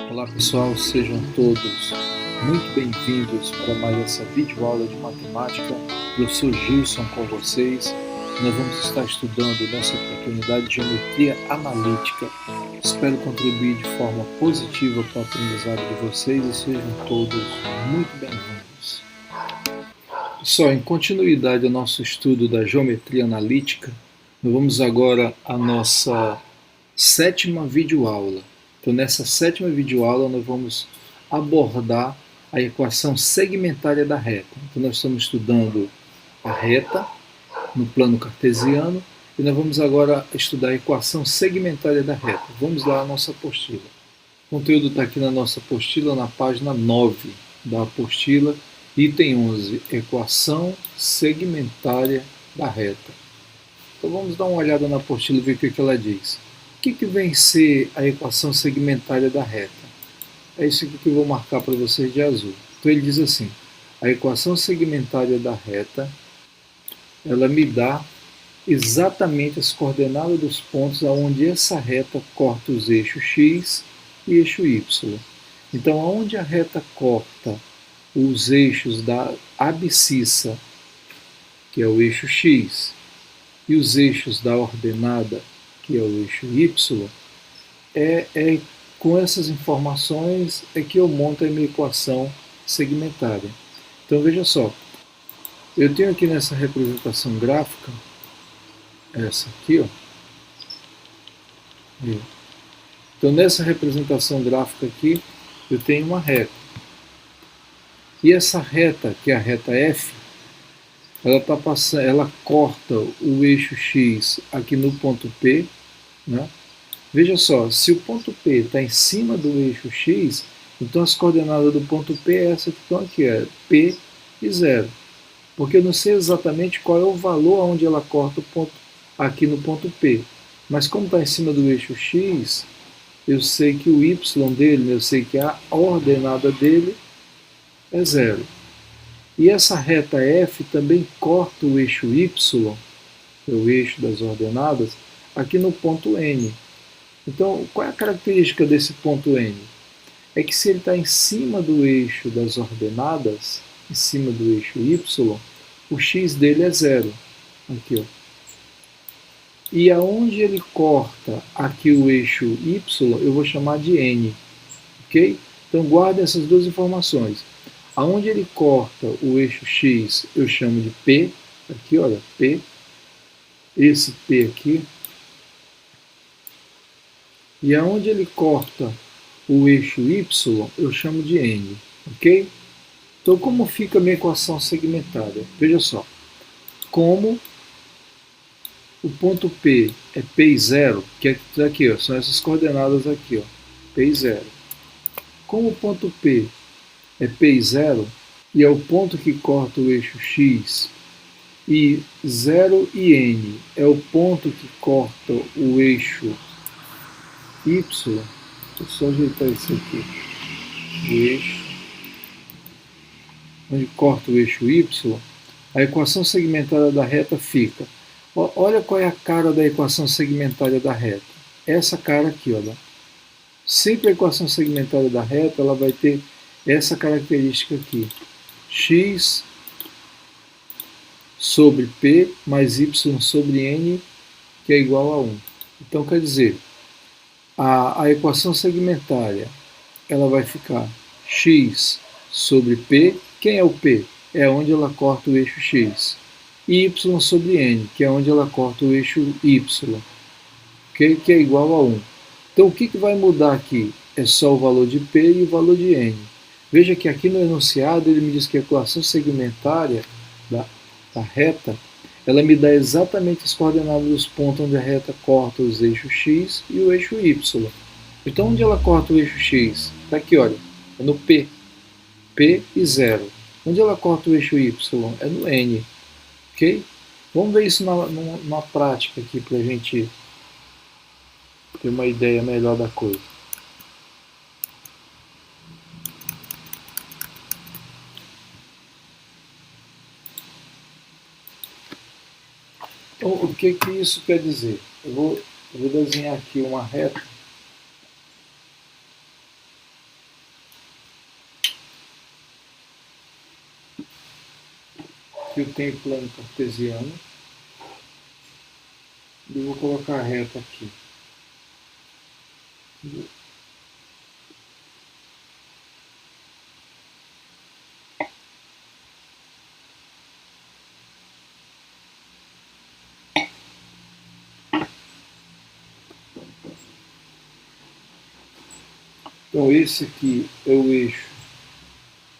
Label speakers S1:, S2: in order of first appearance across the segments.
S1: Olá pessoal, sejam todos muito bem-vindos para mais essa videoaula de matemática. Professor Gilson com vocês. Nós vamos estar estudando nessa oportunidade geometria analítica. Espero contribuir de forma positiva para o aprendizado de vocês e sejam todos muito bem-vindos. Pessoal, em continuidade ao nosso estudo da geometria analítica, nós vamos agora à nossa sétima videoaula. Então, nessa sétima videoaula, nós vamos abordar a equação segmentária da reta. Então, nós estamos estudando a reta no plano cartesiano e nós vamos agora estudar a equação segmentária da reta. Vamos lá à nossa apostila. O conteúdo está aqui na nossa apostila, na página 9 da apostila, item 11, equação segmentária da reta. Então, vamos dar uma olhada na apostila e ver o que ela diz. O que vem ser a equação segmentária da reta? É isso aqui que eu vou marcar para vocês de azul. Então ele diz assim, a equação segmentária da reta, ela me dá exatamente as coordenadas dos pontos aonde essa reta corta os eixos x e eixo y. Então, aonde a reta corta os eixos da abscissa, que é o eixo x, e os eixos da ordenada, que é o eixo y, com essas informações é que eu monto a minha equação segmentária. Então veja só, eu tenho aqui nessa representação gráfica, essa aqui, ó. Então nessa representação gráfica aqui, eu tenho uma reta. E essa reta, que é a reta F, ela corta o eixo x aqui no ponto P, né? Veja só, se o ponto P está em cima do eixo x, então as coordenadas do ponto P é essa que estão aqui, é P e 0. Porque eu não sei exatamente qual é o valor onde ela corta o ponto aqui no ponto P. Mas como está em cima do eixo x, eu sei que o y dele, eu sei que a ordenada dele é 0. E essa reta F também corta o eixo y, que é o eixo das ordenadas, aqui no ponto N. Então, qual é a característica desse ponto N? É que se ele está em cima do eixo das ordenadas, em cima do eixo y, o x dele é 0. Aqui, ó. E aonde ele corta aqui o eixo y, eu vou chamar de N. Ok? Então, guardem essas duas informações. Aonde ele corta o eixo x, eu chamo de P. Aqui, olha, P. Esse P aqui. E aonde ele corta o eixo y, eu chamo de N, ok? Então, como fica a minha equação segmentária? Veja só, como o ponto P é P0, que é aqui, ó, são essas coordenadas aqui, ó, P0. Como o ponto P é P0 e é o ponto que corta o eixo x, e 0 e N é o ponto que corta o eixo y, vou só ajeitar isso aqui, o eixo, onde corta o eixo y, a equação segmentária da reta fica, olha qual é a cara da equação segmentária da reta, essa cara aqui, olha. Sempre a equação segmentária da reta, ela vai ter essa característica aqui, x sobre p mais y sobre n, que é igual a 1. Então, quer dizer, a equação segmentária, ela vai ficar x sobre p, quem é o p? É onde ela corta o eixo x. E y sobre n, que é onde ela corta o eixo y, okay? Que é igual a 1. Então o que vai mudar aqui? É só o valor de p e o valor de n. Veja que aqui no enunciado ele me diz que a equação segmentária da reta, ela me dá exatamente as coordenadas dos pontos onde a reta corta os eixos x e o eixo y. Então, onde ela corta o eixo x? Está aqui, olha, é no P. P e 0. Onde ela corta o eixo y? É no N. Ok? Vamos ver isso na prática aqui, para a gente ter uma ideia melhor da coisa. Então, o que isso quer dizer? Eu vou desenhar aqui uma reta que eu tenho plano cartesiano e eu vou colocar a reta aqui. Então esse aqui é o eixo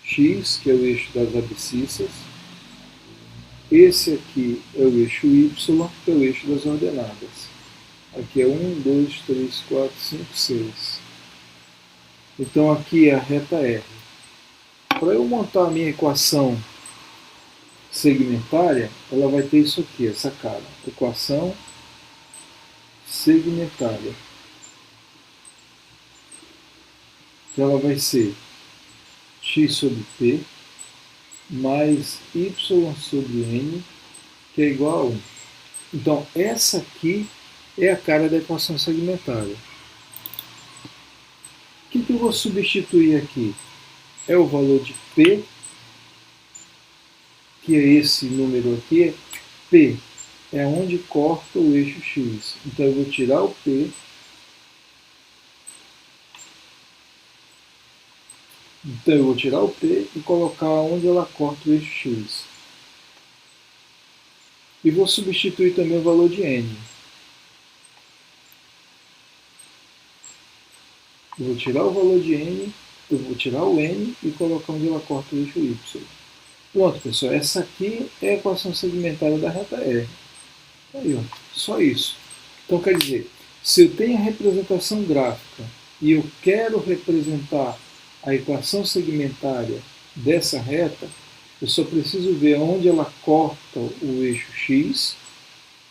S1: X, que é o eixo das abscissas. Esse aqui é o eixo Y, que é o eixo das ordenadas. Aqui é 1, 2, 3, 4, 5, 6. Então aqui é a reta R. Para eu montar a minha equação segmentária, ela vai ter isso aqui, essa cara. Equação segmentária. Então ela vai ser x sobre p mais y sobre n, que é igual a 1. Então essa aqui é a cara da equação segmentária. O que eu vou substituir aqui? É o valor de P, que é esse número aqui. P é onde corta o eixo X. Então eu vou tirar o P. Então eu vou tirar o P e colocar onde ela corta o eixo X. E vou substituir também o valor de N. Eu vou tirar o valor de N, eu vou tirar o N e colocar onde ela corta o eixo Y. Pronto, pessoal, essa aqui é a equação segmentária da reta R. Aí, ó, só isso. Então, quer dizer, se eu tenho a representação gráfica e eu quero representar a equação segmentária dessa reta, eu só preciso ver onde ela corta o eixo X,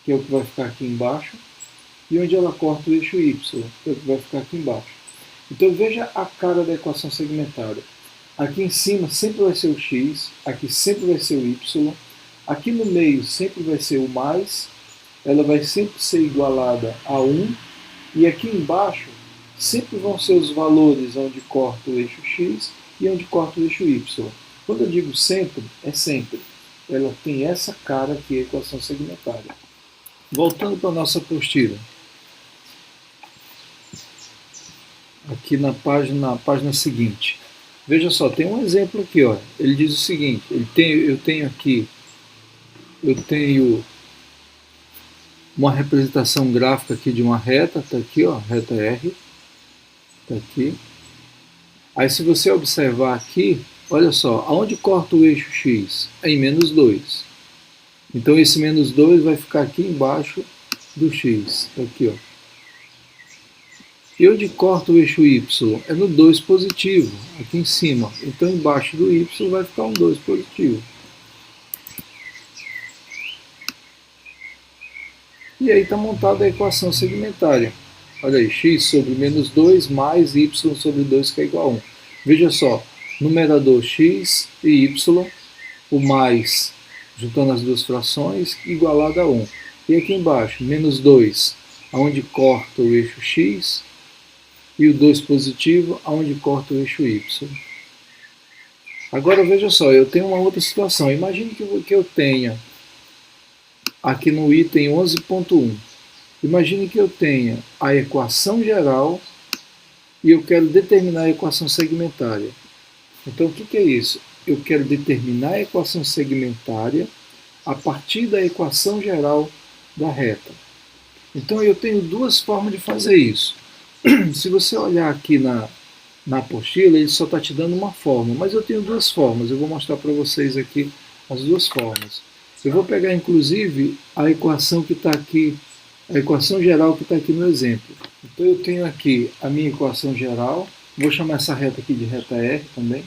S1: que é o que vai ficar aqui embaixo, e onde ela corta o eixo Y, que é o que vai ficar aqui embaixo. Então veja a cara da equação segmentária. Aqui em cima sempre vai ser o x, aqui sempre vai ser o y, aqui no meio sempre vai ser o mais, ela vai sempre ser igualada a 1, e aqui embaixo sempre vão ser os valores onde corta o eixo x e onde corta o eixo y. Quando eu digo sempre, é sempre. Ela tem essa cara aqui, a equação segmentária. Voltando para a nossa apostila. Aqui na página seguinte. Veja só, tem um exemplo aqui, ó. Ele diz o seguinte, eu tenho uma representação gráfica aqui de uma reta, está aqui, ó, reta R, está aqui. Aí se você observar aqui, olha só, aonde corta o eixo X? É em menos 2. Então esse menos 2 vai ficar aqui embaixo do X, tá aqui, ó. E onde corta o eixo Y? É no 2 positivo, aqui em cima. Então embaixo do Y vai ficar um 2 positivo. E aí está montada a equação segmentária. Olha aí, x sobre menos 2 mais y sobre 2, que é igual a 1. Veja só, numerador x e y, o mais, juntando as duas frações, igualado a 1. E aqui embaixo, menos 2, onde corta o eixo x, e o 2 positivo, onde corta o eixo y. Agora veja só, eu tenho uma outra situação. Imagine que eu tenha, aqui no item 11.1, imagine que eu tenha a equação geral e eu quero determinar a equação segmentária. Então o que é isso? Eu quero determinar a equação segmentária a partir da equação geral da reta. Então eu tenho duas formas de fazer isso. Se você olhar aqui na apostila, ele só está te dando uma forma, mas eu tenho duas formas, eu vou mostrar para vocês aqui as duas formas. Eu vou pegar inclusive a equação que está aqui, a equação geral que está aqui no exemplo. Então eu tenho aqui a minha equação geral, vou chamar essa reta aqui de reta R também.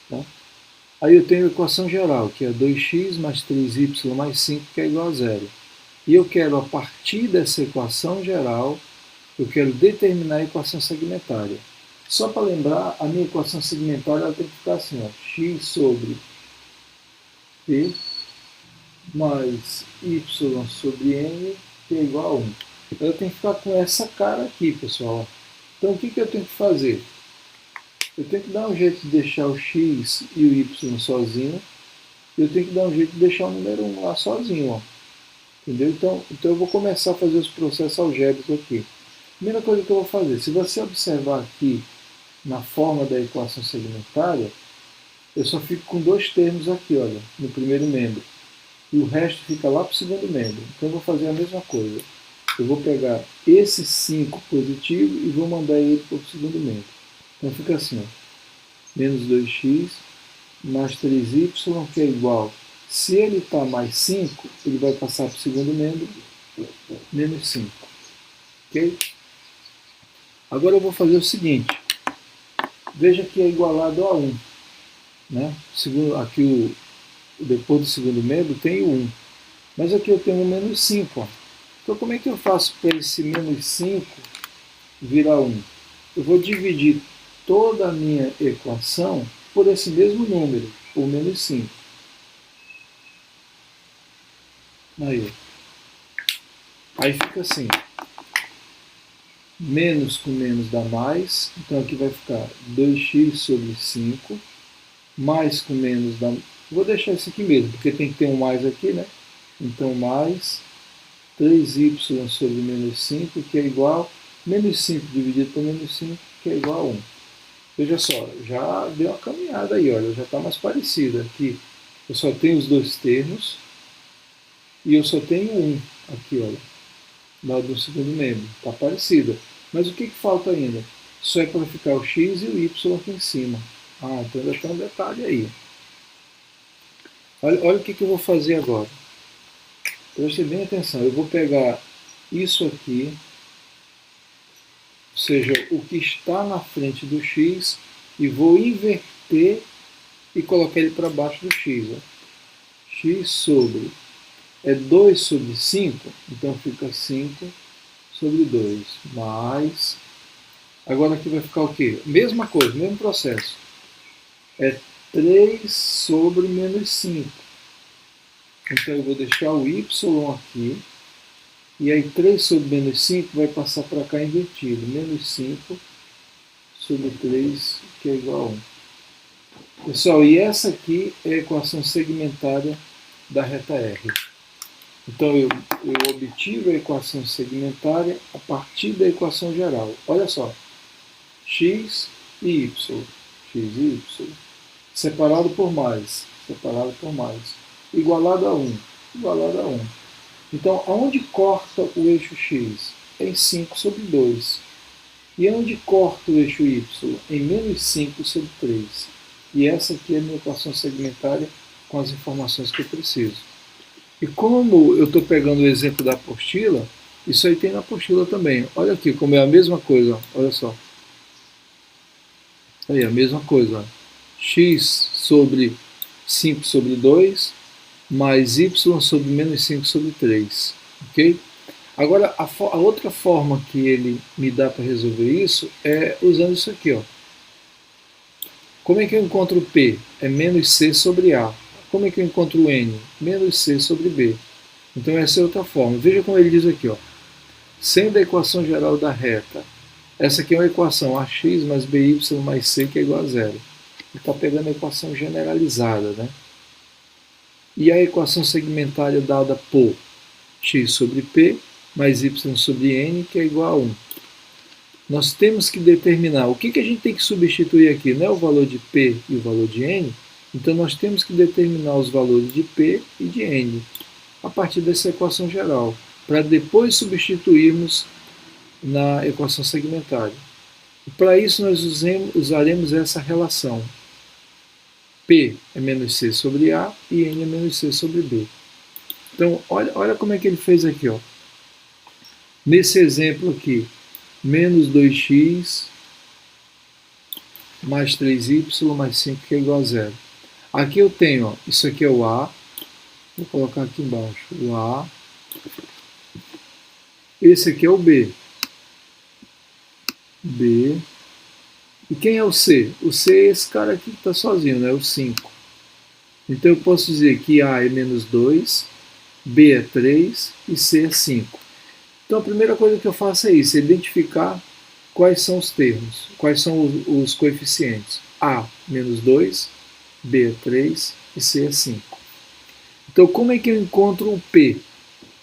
S1: Tá? Aí eu tenho a equação geral, que é 2x mais 3y mais 5, que é igual a 0. E eu quero, a partir dessa equação geral, eu quero determinar a equação segmentária. Só para lembrar, a minha equação segmentária ela tem que ficar assim, ó, x sobre p mais y sobre n, que é igual a 1. Eu tenho que ficar com essa cara aqui, pessoal. Então, o que eu tenho que fazer? Eu tenho que dar um jeito de deixar o x e o y sozinho. E eu tenho que dar um jeito de deixar o número 1 lá sozinho. Ó. Entendeu? Então eu vou começar a fazer os processos algébricos aqui. Primeira coisa que eu vou fazer, se você observar aqui na forma da equação segmentária, eu só fico com dois termos aqui, olha, no primeiro membro. E o resto fica lá para o segundo membro. Então eu vou fazer a mesma coisa. Eu vou pegar esse 5 positivo e vou mandar ele para o segundo membro. Então fica assim, ó, menos 2x mais 3y, que é igual. Se ele está mais 5, ele vai passar para o segundo membro, menos 5. Ok? Agora eu vou fazer o seguinte. Veja que é igualado a 1. Né? Aqui depois do segundo membro tem o 1. Mas aqui eu tenho um menos 5. Ó. Então como é que eu faço para esse menos 5 virar 1? Eu vou dividir toda a minha equação por esse mesmo número, o menos 5. Aí fica assim. Menos com menos dá mais. Então aqui vai ficar 2x sobre 5. Mais com menos dá... Vou deixar isso aqui mesmo, porque tem que ter um mais aqui, né? Então mais 3y sobre menos 5, que é igual... Menos 5 dividido por menos 5, que é igual a 1. Veja só, já deu uma caminhada aí, olha, já está mais parecida. Aqui eu só tenho os dois termos e eu só tenho 1 aqui, olha, lá do segundo membro. Está parecida. Mas o que falta ainda? Só é para ficar o x e o y aqui em cima. Ah, então ainda tem um detalhe aí. Olha o que eu vou fazer agora. Preste bem atenção. Eu vou pegar isso aqui, ou seja, o que está na frente do x, e vou inverter e colocar ele para baixo do x. Ó. X sobre é 2 sobre 5, então fica 5 sobre 2, mais... Agora aqui vai ficar o quê? Mesma coisa, mesmo processo. É 3 sobre menos 5. Então eu vou deixar o y aqui, e aí 3 sobre menos 5 vai passar para cá invertido. Menos 5 sobre 3, que é igual a 1. Pessoal, e essa aqui é a equação segmentária da reta R. Então eu obtive a equação segmentária a partir da equação geral. Olha só, x e y, separado por mais, igualado a 1, igualado a 1. Então, aonde corta o eixo x? Em 5 sobre 2. E aonde corta o eixo y? Em menos 5 sobre 3. E essa aqui é a minha equação segmentária com as informações que eu preciso. E como eu estou pegando o exemplo da apostila, isso aí tem na apostila também. Olha aqui como é a mesma coisa, olha só. Aí, a mesma coisa. X sobre 5 sobre 2, mais y sobre menos 5 sobre 3. Ok? Agora, a outra forma que ele me dá para resolver isso é usando isso aqui. Ó. Como é que eu encontro P? É menos C sobre A. Como é que eu encontro o N? Menos C sobre B. Então essa é outra forma. Veja como ele diz aqui. Ó. Sendo a equação geral da reta, essa aqui é uma equação ax mais by mais c que é igual a zero. Ele está pegando a equação generalizada. Né? E a equação segmentária dada por x sobre p mais y sobre n, que é igual a 1. Nós temos que determinar o que a gente tem que substituir aqui. Não é o valor de p e o valor de n. Então nós temos que determinar os valores de p e de n a partir dessa equação geral, para depois substituirmos na equação segmentária. E para isso nós usaremos essa relação. P é menos C sobre A e N é menos C sobre B. Então, olha como é que ele fez aqui. Ó. Nesse exemplo aqui, menos 2x mais 3y mais 5, que é igual a zero. Aqui eu tenho, ó, isso aqui é o A. Vou colocar aqui embaixo o A. Esse aqui é o B. B. E quem é o C? O C é esse cara aqui que está sozinho, né? O 5. Então eu posso dizer que A é menos 2 B é 3 e C é 5. Então a primeira coisa que eu faço é isso, identificar quais são os termos, quais são os coeficientes. A, menos 2, B é 3 e C é 5. Então como é que eu encontro o P?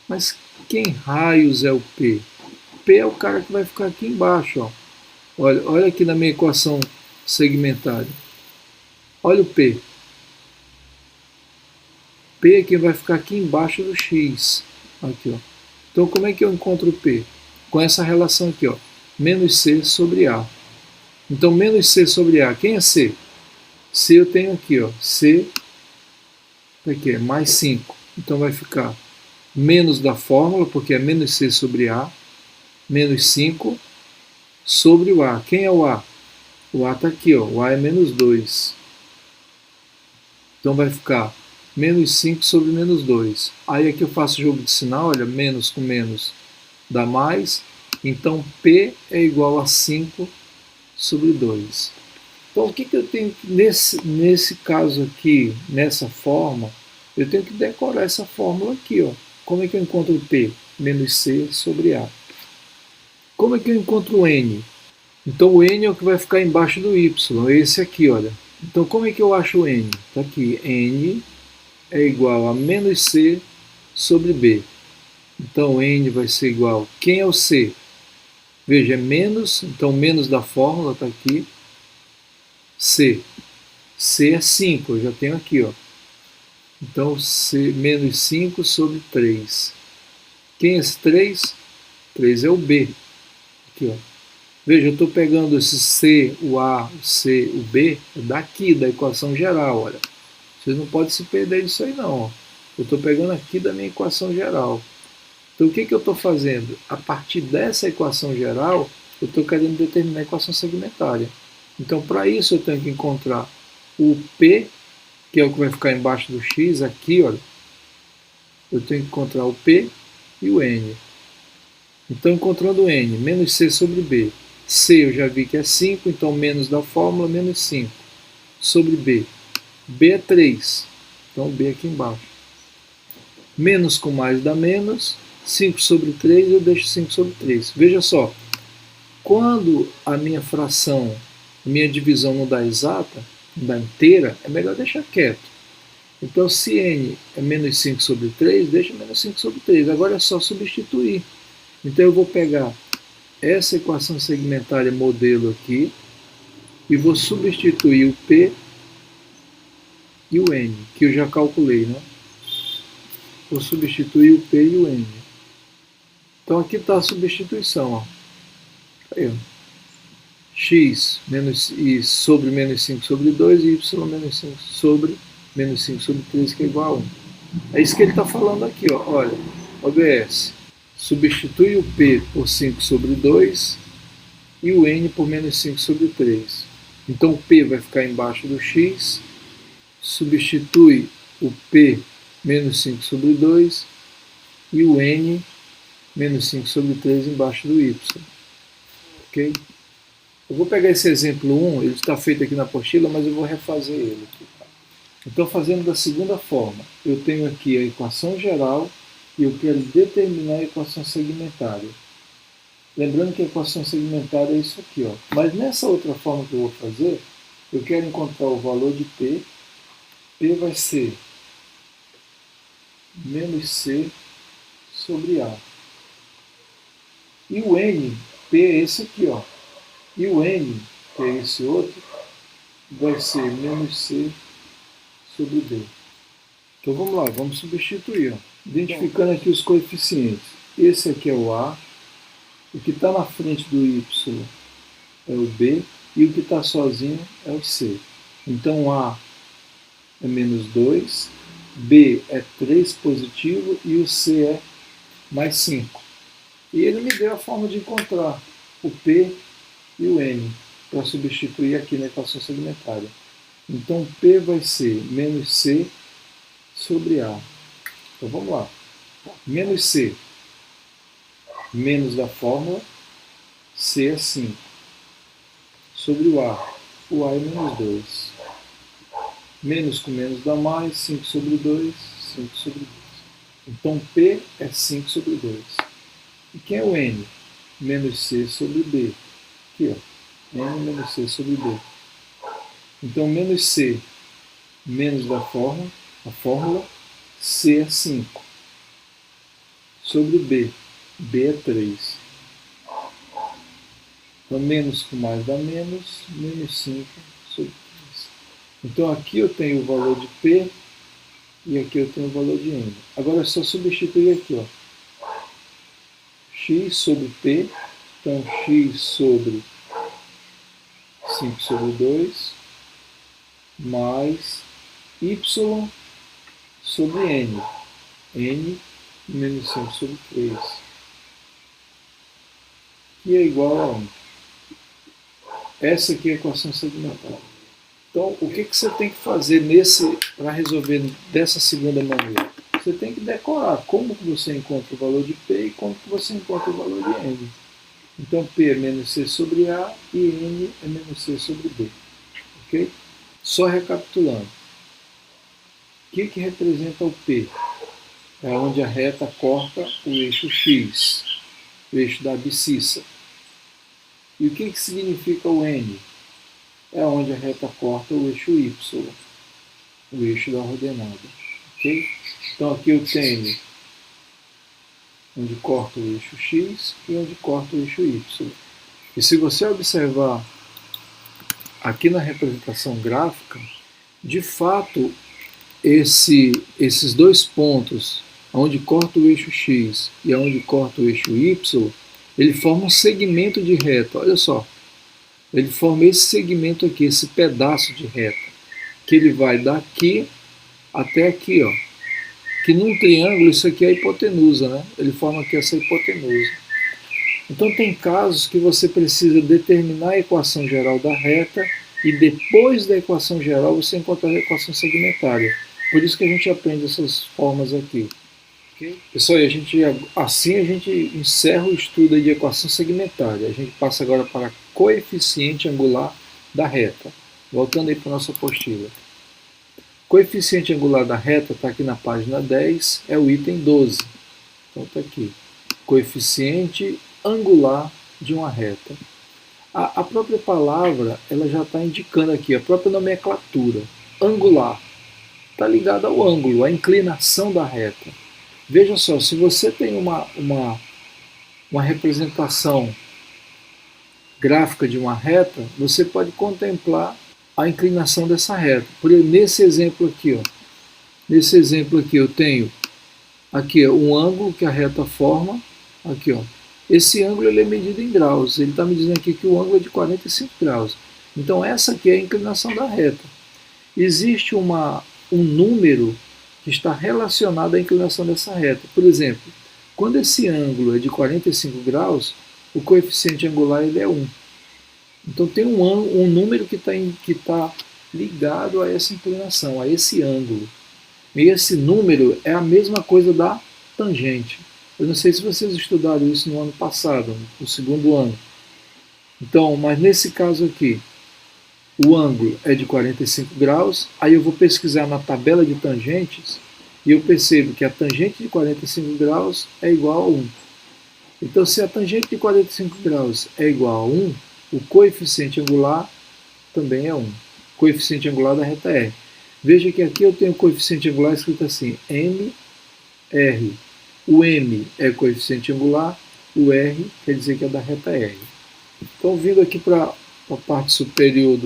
S1: Mas quem raios é o P? O P é o cara que vai ficar aqui embaixo. Ó. Olha aqui na minha equação segmentária. Olha o P. P é quem vai ficar aqui embaixo do X. Aqui, ó. Então como é que eu encontro o P? Com essa relação aqui, ó. Menos C sobre A. Então menos C sobre A. Quem é C? C eu tenho aqui, ó. C aqui é mais 5. Então vai ficar menos da fórmula, porque é menos C sobre A, menos 5 sobre o A. Quem é o A? O A está aqui, ó. O A é menos 2. Então vai ficar menos 5 sobre menos 2. Aí aqui eu faço jogo de sinal, olha, menos com menos dá mais. Então P é igual a 5 sobre 2. Então o que eu tenho nesse caso aqui, nessa forma, eu tenho que decorar essa fórmula aqui, ó. Como é que eu encontro P? Menos C sobre A. Como é que eu encontro o N? Então o N é o que vai ficar embaixo do Y, esse aqui, olha. Então como é que eu acho o N? Está aqui, N é igual a menos C sobre B. Então N vai ser igual, quem é o C? Veja, é menos, então menos da fórmula está aqui, C. C é 5, eu já tenho aqui, ó. Então C menos 5 sobre 3. Quem é esse 3? 3 é o B. Aqui, ó. Veja, eu estou pegando esse C, o A, o C, o B, daqui, da equação geral, olha. Vocês não podem se perder disso aí não, ó. Eu estou pegando aqui da minha equação geral. Então o que eu estou fazendo? A partir dessa equação geral, eu estou querendo determinar a equação segmentária. Então para isso eu tenho que encontrar o P, que é o que vai ficar embaixo do X, aqui, olha. Eu tenho que encontrar o P e o N. Então encontrando o N, menos C sobre B. C eu já vi que é 5, então menos da fórmula, menos 5. Sobre B. B é 3. Então B aqui embaixo. Menos com mais dá menos. 5 sobre 3, eu deixo 5 sobre 3. Veja só. Quando a minha fração, a minha divisão não dá exata, não dá inteira, é melhor deixar quieto. Então se N é menos 5 sobre 3, deixa menos 5 sobre 3. Agora é só substituir. Então eu vou pegar essa equação segmentária modelo aqui e vou substituir o P e o N, que eu já calculei, né? Vou substituir o P e o N. Então aqui está a substituição, ó. Aí, ó. X menos, e sobre menos 5 sobre 2 e Y menos 5 sobre menos 5 sobre 3, que é igual a 1. É isso que ele está falando aqui, ó. Olha, OBS. Substitui o P por 5 sobre 2 e o N por menos 5 sobre 3. Então o P vai ficar embaixo do X, substitui o P menos 5 sobre 2 e o N menos 5 sobre 3 embaixo do Y. Ok? Eu vou pegar esse exemplo 1, ele está feito aqui na apostila, mas eu vou refazer ele aqui. Então fazendo da segunda forma, eu tenho aqui a equação geral e eu quero determinar a equação segmentária. Lembrando que a equação segmentária é isso aqui, ó. Mas nessa outra forma que eu vou fazer, eu quero encontrar o valor de P. P vai ser menos C sobre A. E o N, P é esse aqui, ó. E o N, que é esse outro, vai ser menos C sobre B. Então vamos lá, vamos substituir, ó. Identificando aqui os coeficientes. Esse aqui é o A, o que está na frente do Y é o B e o que está sozinho é o C. Então A é menos 2, B é 3 positivo e o C é mais 5. E ele me deu a forma de encontrar o P e o N para substituir aqui na equação segmentária. Então P vai ser menos C sobre A. Então vamos lá. Menos C, menos da fórmula, C é 5. Sobre o A é menos 2. Menos com menos dá mais, 5 sobre 2, 5 sobre 2. Então P é 5 sobre 2. E quem é o N? Menos C sobre B. Aqui, ó. N menos C sobre B. Então menos C menos da a fórmula, C é 5. Sobre B. B é 3. Então menos com mais dá menos 5 sobre 3. Então aqui eu tenho o valor de P e aqui eu tenho o valor de N. Agora é só substituir aqui, ó. X sobre P, então X sobre 5 sobre 2, mais Y sobre N. N menos 5 sobre 3. Que é igual a 1. Essa aqui é a equação segmental. Então, o que você tem que fazer para resolver dessa segunda maneira? Você tem que decorar como que você encontra o valor de P e como que você encontra o valor de N. Então, P é menos C sobre A e N é menos C sobre B. Ok? Só recapitulando. O que representa o P? É onde a reta corta o eixo X, o eixo da abscissa. E o que significa o N? É onde a reta corta o eixo Y, o eixo da ordenada. Ok? Então aqui eu tenho onde corta o eixo X e onde corta o eixo Y. E se você observar aqui na representação gráfica, de fato, esses dois pontos, onde corta o eixo X e onde corta o eixo Y, ele forma um segmento de reta. Olha só, ele forma esse segmento aqui, esse pedaço de reta, que ele vai daqui até aqui, ó. Que num triângulo isso aqui é a hipotenusa, né? Ele forma aqui essa hipotenusa. Então tem casos que você precisa determinar a equação geral da reta e depois da equação geral você encontrar a equação segmentária. Por isso que a gente aprende essas formas aqui. Okay? Pessoal, assim a gente encerra o estudo de equação segmentária. A gente passa agora para coeficiente angular da reta. Voltando aí para a nossa apostila. Coeficiente angular da reta está aqui na página 10, é o item 12. Então está aqui. Coeficiente angular de uma reta. A própria palavra ela já está indicando aqui, a própria nomenclatura. Angular. Está ligado ao ângulo, à inclinação da reta. Veja só, se você tem uma representação gráfica de uma reta, você pode contemplar a inclinação dessa reta. Por exemplo, nesse exemplo aqui eu tenho aqui um ângulo que a reta forma, aqui ó. Esse ângulo ele é medido em graus, ele está me dizendo aqui que o ângulo é de 45 graus. Então essa aqui é a inclinação da reta. Existe um número que está relacionado à inclinação dessa reta. Por exemplo, quando esse ângulo é de 45 graus, o coeficiente angular ele é 1. Então tem um número que está ligado a essa inclinação, a esse ângulo. E esse número é a mesma coisa da tangente. Eu não sei se vocês estudaram isso no ano passado, no segundo ano. Então, mas nesse caso aqui, o ângulo é de 45 graus, aí eu vou pesquisar na tabela de tangentes e eu percebo que a tangente de 45 graus é igual a 1. Então, se a tangente de 45 graus é igual a 1, o coeficiente angular também é 1. Coeficiente angular da reta R. Veja que aqui eu tenho o coeficiente angular escrito assim, MR. O M é coeficiente angular, o R quer dizer que é da reta R. Então, vindo aqui para a parte superior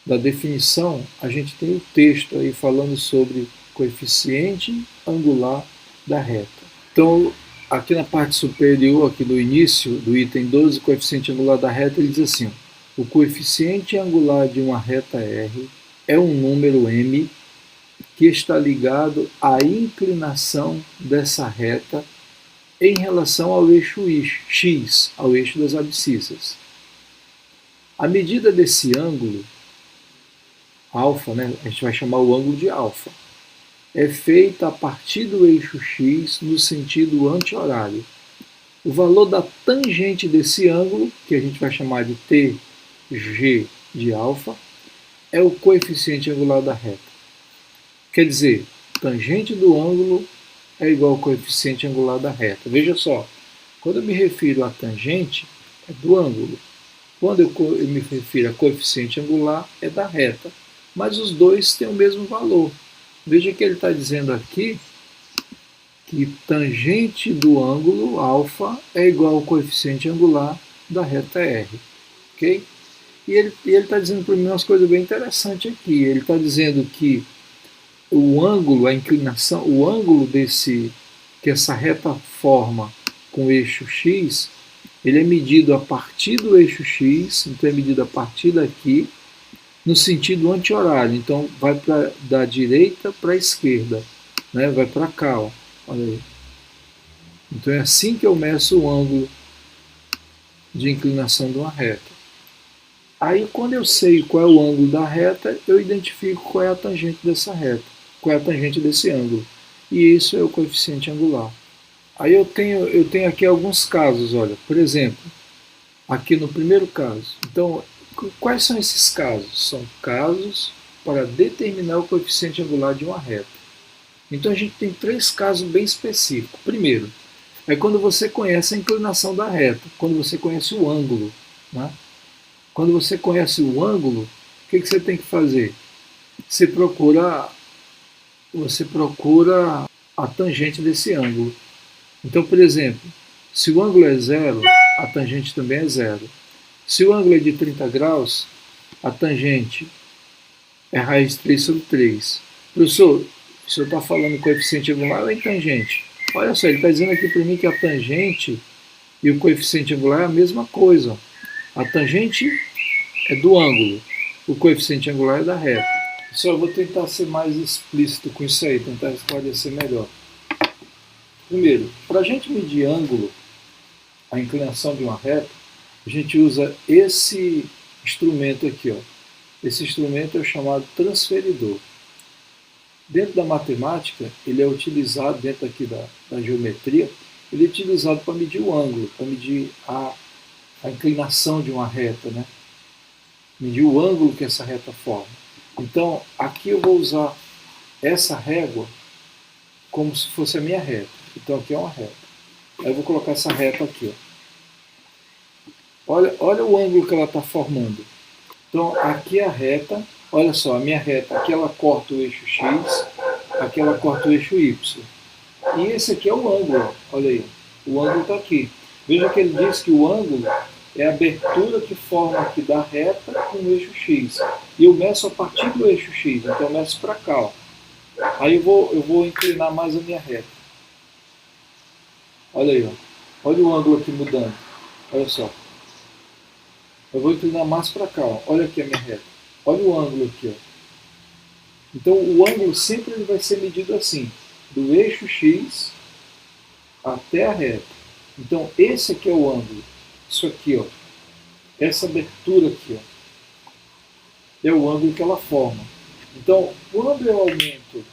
S1: da definição, a gente tem o texto aí falando sobre coeficiente angular da reta. Então, aqui na parte superior, aqui do início do item 12, coeficiente angular da reta, ele diz assim, ó, o coeficiente angular de uma reta R é um número M que está ligado à inclinação dessa reta em relação ao eixo X, ao eixo das abscissas. A medida desse ângulo, alfa, né, a gente vai chamar o ângulo de alfa, é feita a partir do eixo X no sentido anti-horário. O valor da tangente desse ângulo, que a gente vai chamar de TG de alfa, é o coeficiente angular da reta. Quer dizer, tangente do ângulo é igual ao coeficiente angular da reta. Veja só, quando eu me refiro à tangente, é do ângulo. Quando eu me refiro a coeficiente angular, é da reta. Mas os dois têm o mesmo valor. Veja que ele está dizendo aqui que tangente do ângulo alfa é igual ao coeficiente angular da reta R. Ok? E ele está dizendo para mim umas coisas bem interessantes aqui. Ele está dizendo que o ângulo, a inclinação, o ângulo que essa reta forma com o eixo x, ele é medido a partir do eixo x, então é medido a partir daqui, no sentido anti-horário. Então vai da direita para a esquerda, né? Vai para cá, ó. Olha aí. Então é assim que eu meço o ângulo de inclinação de uma reta. Aí quando eu sei qual é o ângulo da reta, eu identifico qual é a tangente dessa reta, qual é a tangente desse ângulo. E isso é o coeficiente angular. Aí eu tenho aqui alguns casos, olha, por exemplo, aqui no primeiro caso. Então, quais são esses casos? São casos para determinar o coeficiente angular de uma reta. Então a gente tem três casos bem específicos. Primeiro, é quando você conhece a inclinação da reta, quando você conhece o ângulo, né? Quando você conhece o ângulo, o que você tem que fazer? Você procura a tangente desse ângulo. Então, por exemplo, se o ângulo é zero, a tangente também é zero. Se o ângulo é de 30 graus, a tangente é raiz de 3 sobre 3. Professor, o senhor está falando coeficiente angular ou é tangente? Olha só, ele está dizendo aqui para mim que a tangente e o coeficiente angular é a mesma coisa. A tangente é do ângulo, o coeficiente angular é da reta. Só eu vou tentar ser mais explícito com isso aí, tentar esclarecer melhor. Primeiro, para a gente medir ângulo, a inclinação de uma reta, a gente usa esse instrumento aqui, ó. Esse instrumento é o chamado transferidor. Dentro da matemática, ele é utilizado, dentro aqui da geometria, ele é utilizado para medir o ângulo, para medir a inclinação de uma reta, né? Medir o ângulo que essa reta forma. Então, aqui eu vou usar essa régua como se fosse a minha reta. Então, aqui é uma reta. Aí eu vou colocar essa reta aqui, ó. Olha o ângulo que ela está formando. Então, aqui é a reta. Olha só, a minha reta, aqui ela corta o eixo X, aqui ela corta o eixo Y. E esse aqui é o ângulo, olha aí. O ângulo está aqui. Veja que ele diz que o ângulo é a abertura que forma aqui da reta com o eixo X. E eu meço a partir do eixo X, então eu meço para cá, ó. Aí eu vou inclinar mais a minha reta. Olha aí, ó. Olha o ângulo aqui mudando. Olha só. Eu vou inclinar mais para cá, ó. Olha aqui a minha reta. Olha o ângulo aqui, ó. Então o ângulo sempre ele vai ser medido assim, do eixo X até a reta. Então esse aqui é o ângulo. Isso aqui, ó. Essa abertura aqui, ó, é o ângulo que ela forma. Então, quando eu aumento,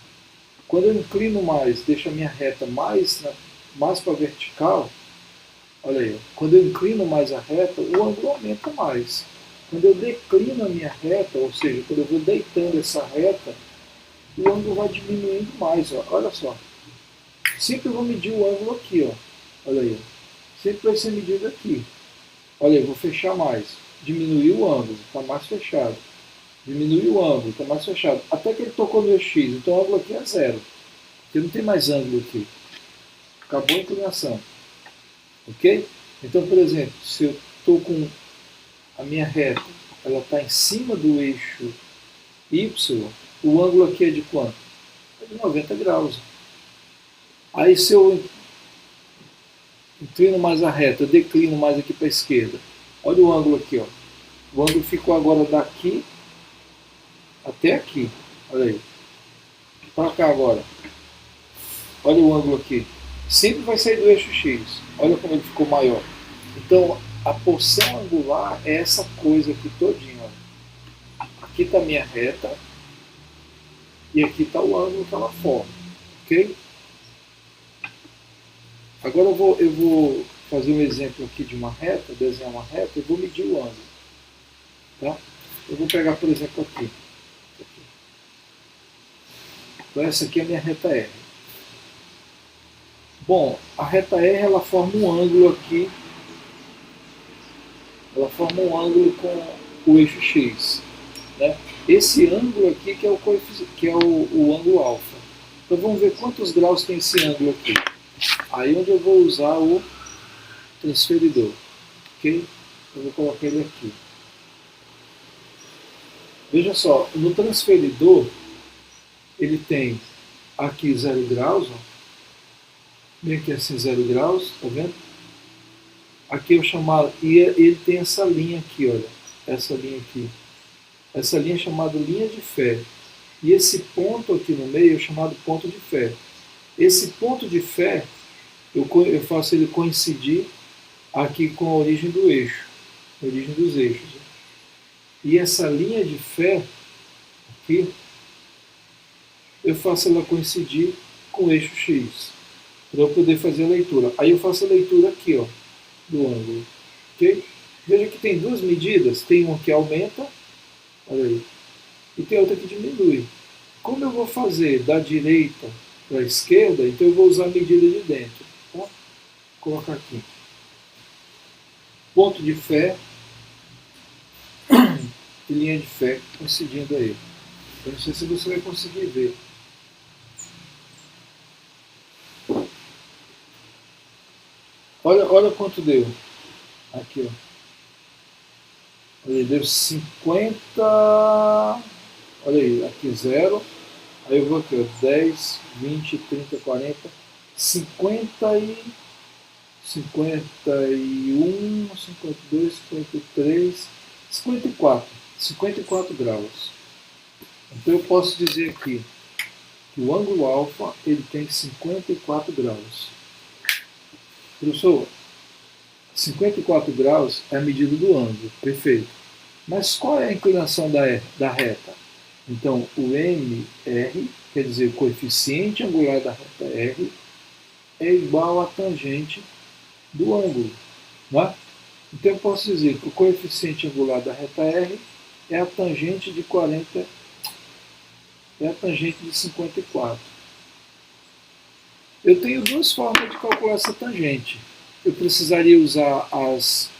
S1: quando eu inclino mais, deixo a minha reta mais para vertical, olha aí, ó, quando eu inclino mais a reta, o ângulo aumenta mais. Quando eu declino a minha reta, ou seja, quando eu vou deitando essa reta, o ângulo vai diminuindo mais, ó. Olha só. Sempre vou medir o ângulo aqui, ó. Olha aí. Sempre vai ser medido aqui. Olha aí, vou fechar mais. Diminuir o ângulo, está mais fechado. Diminuir o ângulo, está mais fechado. Até que ele tocou no X, então o ângulo aqui é zero. Porque não tem mais ângulo aqui. Acabou a inclinação. Ok? Então, por exemplo, se eu estou com a minha reta, ela está em cima do eixo Y, o ângulo aqui é de quanto? É de 90 graus. Aí se eu inclino mais a reta, eu declino mais aqui para a esquerda. Olha o ângulo aqui, ó. O ângulo ficou agora daqui até aqui. Olha aí. Para cá agora. Olha o ângulo aqui. Sempre vai sair do eixo X. Olha como ele ficou maior. Então, a porção angular é essa coisa aqui todinha. Olha. Aqui está a minha reta. E aqui está o ângulo que ela forma. Ok? Agora eu vou fazer um exemplo aqui de uma reta, desenhar uma reta e vou medir o ângulo. Tá? Eu vou pegar, por exemplo, aqui. Então essa aqui é a minha reta R. Bom, a reta R ela forma um ângulo aqui, ela forma um ângulo com o eixo X. Né? Esse ângulo aqui que é o ângulo alfa. Então vamos ver quantos graus tem esse ângulo aqui. Aí onde eu vou usar o transferidor. Ok? Eu vou colocar ele aqui. Veja só, no transferidor ele tem aqui 0 graus, ó. Bem aqui assim 0 graus, tá vendo? Aqui eu chamado, e ele tem essa linha aqui, olha, essa linha aqui. Essa linha é chamada linha de fé. E esse ponto aqui no meio é chamado ponto de fé. Esse ponto de fé, eu faço ele coincidir aqui com a origem do eixo, a origem dos eixos. E essa linha de fé aqui, eu faço ela coincidir com o eixo X, para eu poder fazer a leitura. Aí eu faço a leitura aqui, ó, do ângulo. Okay? Veja que tem duas medidas, tem uma que aumenta, olha aí, e tem outra que diminui. Como eu vou fazer da direita para a esquerda, então eu vou usar a medida de dentro. Tá? Vou colocar aqui. Ponto de fé e linha de fé coincidindo aí. Eu não sei se você vai conseguir ver. Olha quanto deu. Aqui, ó. Olha, deu 50. Olha aí, aqui 0. Aí eu vou aqui, ó, 10, 20, 30, 40, 50 e 51, 52, 53, 54. 54 graus. Então eu posso dizer aqui que o ângulo alfa ele tem 54 graus. Professor, 54 graus é a medida do ângulo, perfeito. Mas qual é a inclinação da reta? Então, o MR, quer dizer, o coeficiente angular da reta R, é igual à tangente do ângulo. Não é? Então, eu posso dizer que o coeficiente angular da reta R é a tangente de 40, é a tangente de 54. Eu tenho duas formas de calcular essa tangente. Eu precisaria usar as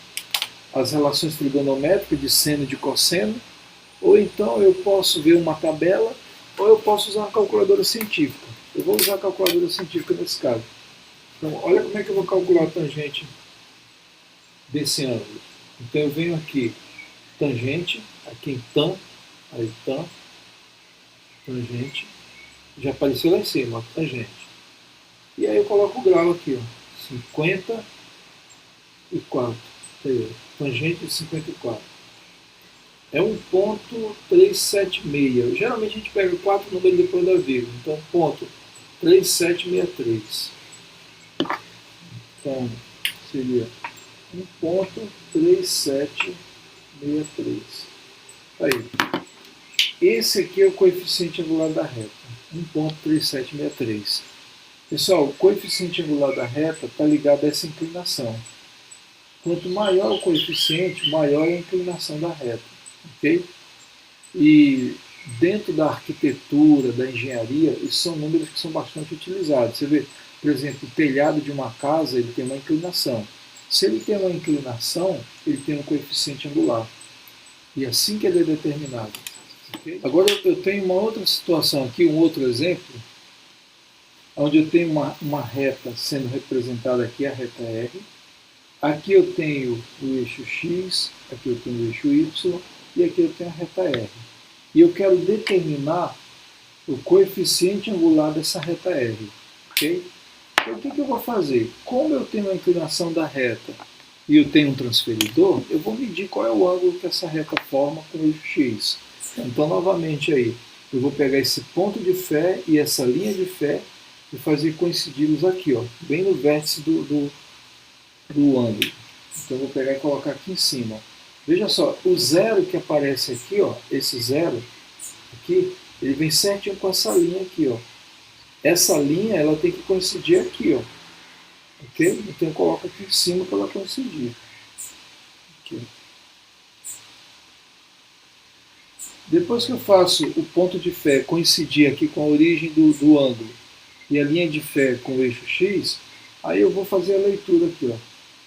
S1: relações trigonométricas de seno e de cosseno, ou então eu posso ver uma tabela, ou eu posso usar uma calculadora científica. Eu vou usar a calculadora científica nesse caso. Então, olha como é que eu vou calcular a tangente desse ângulo. Então eu venho aqui, tangente, aqui em tan, aí tan, tangente, já apareceu lá em cima, ó, tangente. E aí eu coloco o grau aqui, ó, 54, tangente de 54. É 1,376. Geralmente a gente pega 4 números depois da vírgula. Então, ponto 3763. Então, seria 1,3763. Aí. Esse aqui é o coeficiente angular da reta. 1,3763. Pessoal, o coeficiente angular da reta está ligado a essa inclinação. Quanto maior o coeficiente, maior é a inclinação da reta. Okay? E dentro da arquitetura, da engenharia, esses são números que são bastante utilizados. Você vê, por exemplo, o telhado de uma casa ele tem uma inclinação. Se ele tem uma inclinação, ele tem um coeficiente angular. E assim que ele é determinado. Okay? Agora eu tenho uma outra situação aqui, um outro exemplo, onde eu tenho uma reta sendo representada aqui, a reta R. Aqui eu tenho o eixo X, aqui eu tenho o eixo Y, e aqui eu tenho a reta R. E eu quero determinar o coeficiente angular dessa reta R. Okay? Então, o que eu vou fazer? Como eu tenho a inclinação da reta e eu tenho um transferidor, eu vou medir qual é o ângulo que essa reta forma com o eixo X. Então, novamente aí, eu vou pegar esse ponto de fé e essa linha de fé e fazer coincidi-los aqui, ó, bem no vértice do ângulo. Então, eu vou pegar e colocar aqui em cima. Veja só, o zero que aparece aqui, ó, esse zero aqui, ele vem certinho com essa linha aqui, ó. Essa linha, ela tem que coincidir aqui, ó. Ok? Então eu coloco aqui em cima para ela coincidir. Aqui. Depois que eu faço o ponto de fé coincidir aqui com a origem do ângulo e a linha de fé com o eixo X, Aí eu vou fazer a leitura aqui, ó.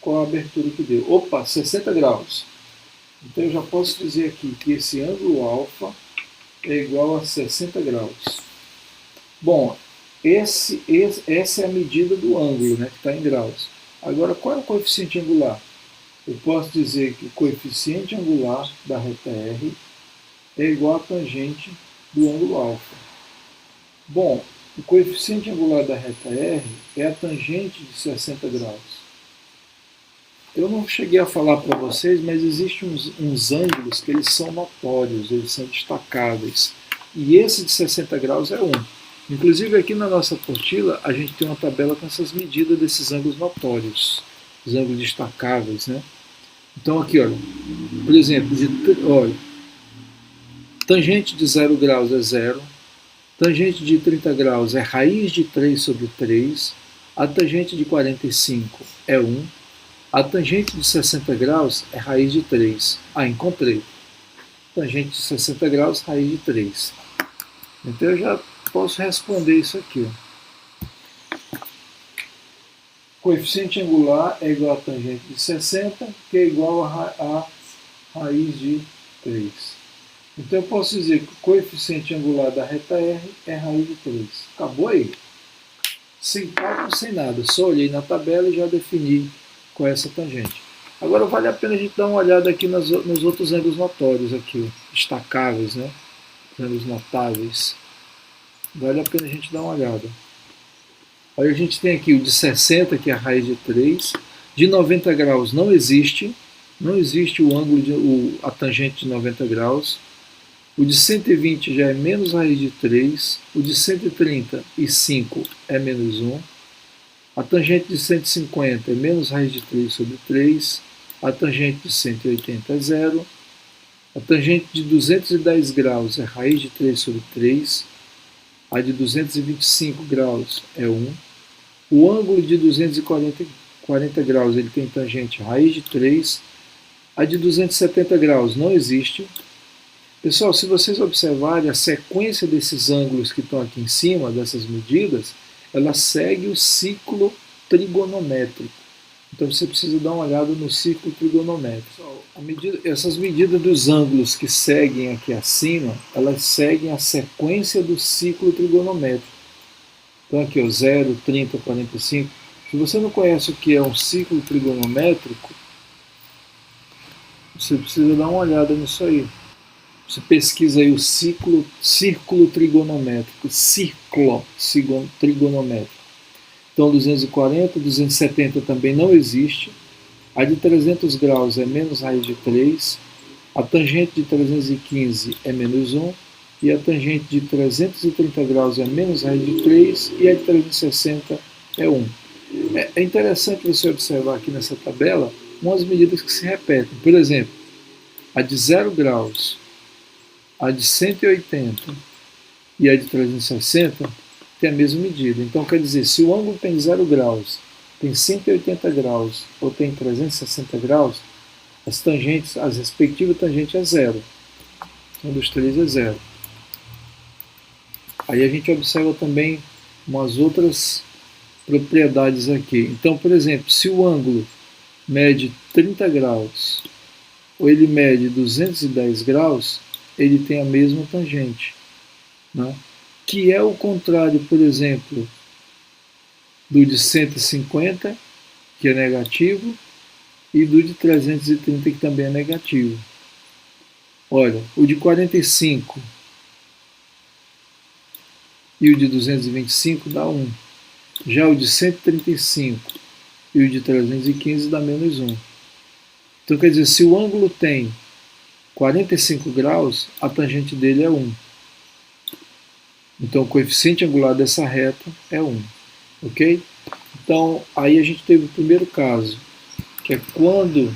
S1: Qual a abertura que deu? Opa, 60 graus. Então eu já posso dizer aqui que esse ângulo alfa é igual a 60 graus. Bom, essa é a medida do ângulo, né, que está em graus. Agora, qual é o coeficiente angular? Eu posso dizer que o coeficiente angular da reta R é igual à tangente do ângulo alfa. Bom, o coeficiente angular da reta R é a tangente de 60 graus. Eu não cheguei a falar para vocês, mas existem uns ângulos que eles são notórios, eles são destacáveis. E esse de 60 graus é um. Inclusive aqui na nossa apostila a gente tem uma tabela com essas medidas desses ângulos notórios, os ângulos destacáveis, né? Então aqui, olha, por exemplo, olha, tangente de 0 graus é 0, tangente de 30 graus é raiz de 3 sobre 3, a tangente de 45 é 1, a tangente de 60 graus é raiz de 3. Ah, encontrei. Tangente de 60 graus, raiz de 3. Então eu já posso responder isso aqui. Coeficiente angular é igual a tangente de 60, que é igual a raiz de 3. Então eu posso dizer que o coeficiente angular da reta R é raiz de 3. Acabou aí. Sem cálculo, sem nada. Só olhei na tabela e já defini qual é essa tangente. Agora vale a pena a gente dar uma olhada aqui nos outros ângulos notórios aqui, destacáveis, né? Ângulos notáveis. Vale a pena a gente dar uma olhada. Aí a gente tem aqui o de 60, que é a raiz de 3. De 90 graus não existe o ângulo, a tangente de 90 graus. O de 120 já é menos raiz de 3. O de 135 é menos 1. A tangente de 150 é menos raiz de 3 sobre 3. A tangente de 180 é 0. A tangente de 210 graus é raiz de 3 sobre 3. A de 225 graus é 1. O ângulo de 240 graus ele tem tangente raiz de 3. A de 270 graus não existe. Pessoal, se vocês observarem a sequência desses ângulos que estão aqui em cima, dessas medidas, ela segue o ciclo trigonométrico. Então você precisa dar uma olhada no ciclo trigonométrico. Essas medidas dos ângulos que seguem aqui acima, elas seguem a sequência do ciclo trigonométrico. Então aqui, ó, 0, 30, 45. Se você não conhece o que é um ciclo trigonométrico, você precisa dar uma olhada nisso aí. Você pesquisa aí o círculo trigonométrico, círculo trigonométrico. Então 240, 270 também não existe. A de 300 graus é menos raiz de 3. A tangente de 315 é menos 1. E a tangente de 330 graus é menos raiz de 3. E a de 360 é 1. É interessante você observar aqui nessa tabela umas medidas que se repetem. Por exemplo, a de 0 graus, a de 180 e a de 360 tem a mesma medida. Então, quer dizer, se o ângulo tem 0 graus, tem 180 graus ou tem 360 graus, as tangentes, as respectivas tangentes é 0. Um dos três é 0. Aí a gente observa também umas outras propriedades aqui. Então, por exemplo, se o ângulo mede 30 graus ou ele mede 210 graus, ele tem a mesma tangente, né? Que é o contrário, por exemplo, do de 150, que é negativo, e do de 330, que também é negativo. Olha, o de 45 e o de 225 dá 1. Já o de 135 e o de 315 dá menos 1. Então, quer dizer, se o ângulo tem 45 graus, a tangente dele é 1. Então, o coeficiente angular dessa reta é 1. Ok? Então, aí a gente teve o primeiro caso, que é quando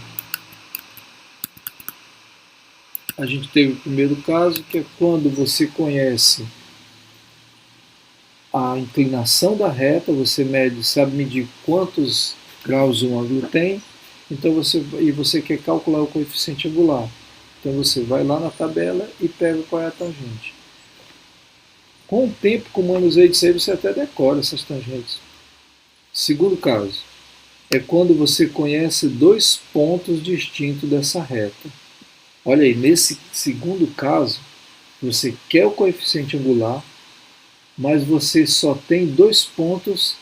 S1: você conhece a inclinação da reta, você sabe medir quantos graus o ângulo tem, então você quer calcular o coeficiente angular. Então você vai lá na tabela e pega qual é a tangente. Com o tempo, com o manuseio disso aí, você até decora essas tangentes. Segundo caso, é quando você conhece dois pontos distintos dessa reta. Olha aí, nesse segundo caso, você quer o coeficiente angular, mas você só tem dois pontos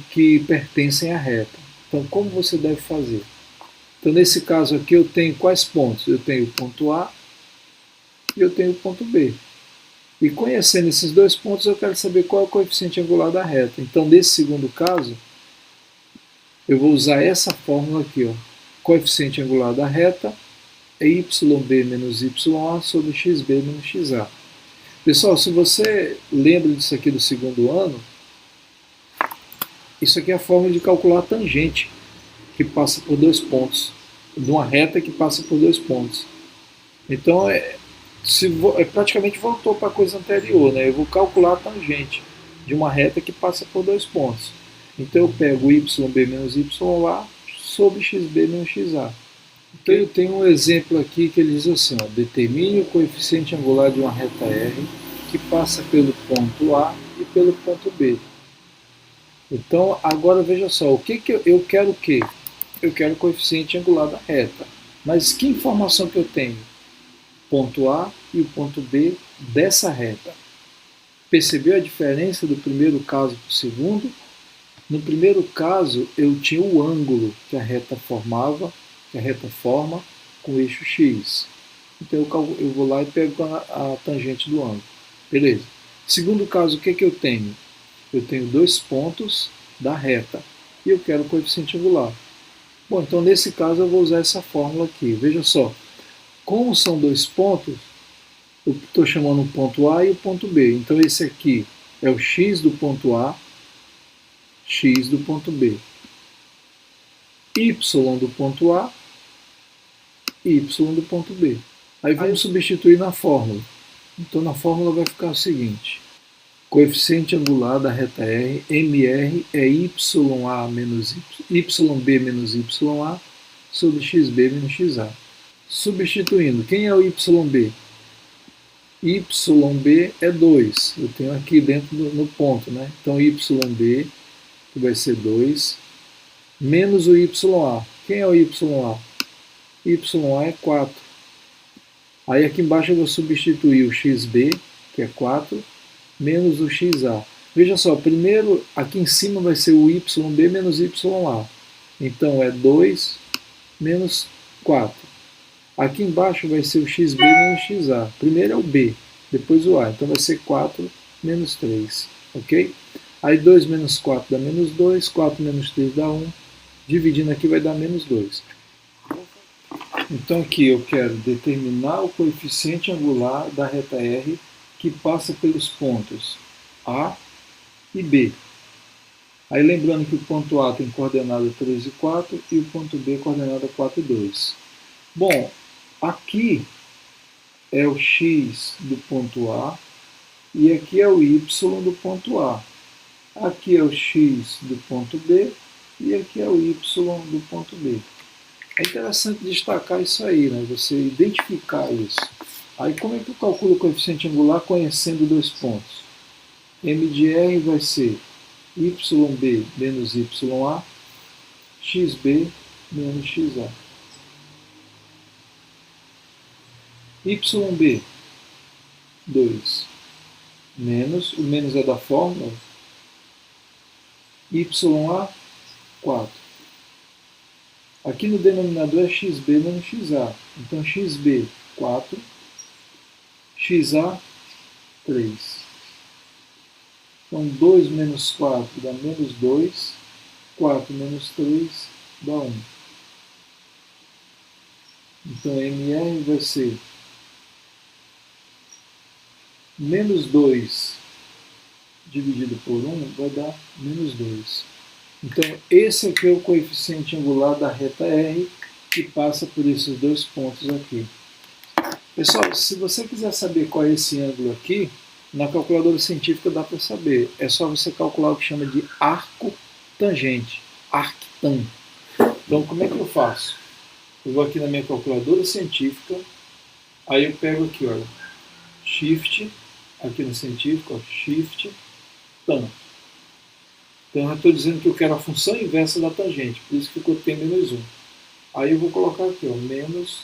S1: que pertencem à reta. Então, como você deve fazer? Então, nesse caso aqui, eu tenho quais pontos? Eu tenho o ponto A e eu tenho o ponto B. E conhecendo esses dois pontos, eu quero saber qual é o coeficiente angular da reta. Então, nesse segundo caso, eu vou usar essa fórmula aqui, ó. Coeficiente angular da reta é yb menos ya sobre xb menos xa. Pessoal, se você lembra disso aqui do segundo ano, isso aqui é a fórmula de calcular a tangente que passa por dois pontos, de uma reta que passa por dois pontos. Então, praticamente voltou para a coisa anterior, né? Eu vou calcular a tangente de uma reta que passa por dois pontos. Então, eu pego yb menos ya sobre xb menos xa. Então, eu tenho um exemplo aqui que ele diz assim, ó, determine o coeficiente angular de uma reta R que passa pelo ponto A e pelo ponto B. Então, agora veja só, o que eu quero o quê? Eu quero o coeficiente angular da reta. Mas que informação que eu tenho? Ponto A e o ponto B dessa reta. Percebeu a diferença do primeiro caso para o segundo? No primeiro caso, eu tinha o ângulo que a reta formava, que a reta forma com o eixo X. Então eu vou lá e pego a tangente do ângulo. Beleza. Segundo caso, o que eu tenho? Eu tenho dois pontos da reta e eu quero o coeficiente angular. Bom, então nesse caso eu vou usar essa fórmula aqui. Veja só, como são dois pontos, eu estou chamando o ponto A e o ponto B. Então esse aqui é o x do ponto A, x do ponto B. Y do ponto A, y do ponto B. Aí vamos substituir na fórmula. Então na fórmula vai ficar o seguinte. Coeficiente angular da reta R, MR, é YA menos YB menos YA sobre XB menos XA. Substituindo, quem é o YB? YB é 2. Eu tenho aqui dentro no ponto, né? Então YB, que vai ser 2, menos o YA. Quem é o YA? YA é 4. Aí aqui embaixo eu vou substituir o XB, que é 4, menos o XA. Veja só, primeiro aqui em cima vai ser o YB menos YA. Então é 2 menos 4. Aqui embaixo vai ser o XB menos XA. Primeiro é o B, depois o A. Então vai ser 4 menos 3. Ok? Aí 2 menos 4 dá menos 2, 4 menos 3 dá 1. Dividindo aqui vai dar menos 2. Então aqui eu quero determinar o coeficiente angular da reta R que passa pelos pontos A e B. Aí lembrando que o ponto A tem coordenada 3 e 4 e o ponto B coordenada 4 e 2. Bom, aqui é o x do ponto A e aqui é o y do ponto A. Aqui é o x do ponto B e aqui é o y do ponto B. É interessante destacar isso aí, né? Você identificar isso. Aí como é que eu calculo o coeficiente angular conhecendo dois pontos? M de R vai ser YB menos YA, XB menos XA. YB, 2, menos, o menos é da fórmula, YA, 4. Aqui no denominador é XB menos XA. Então XB, 4. XA, 3. Então 2 menos 4 dá menos 2. 4 menos 3 dá 1. Então MR vai ser menos 2 dividido por 1 vai dar menos 2. Então, esse aqui é o coeficiente angular da reta R que passa por esses dois pontos aqui. Pessoal, se você quiser saber qual é esse ângulo aqui, na calculadora científica dá para saber. É só você calcular o que chama de arco tangente, arctan. Então, como é que eu faço? Eu vou aqui na minha calculadora científica, aí eu pego aqui, olha, Shift, aqui no científico, ó, Shift, tan. Então eu estou dizendo que eu quero a função inversa da tangente, por isso que ficou T menos 1. Aí eu vou colocar aqui, ó, menos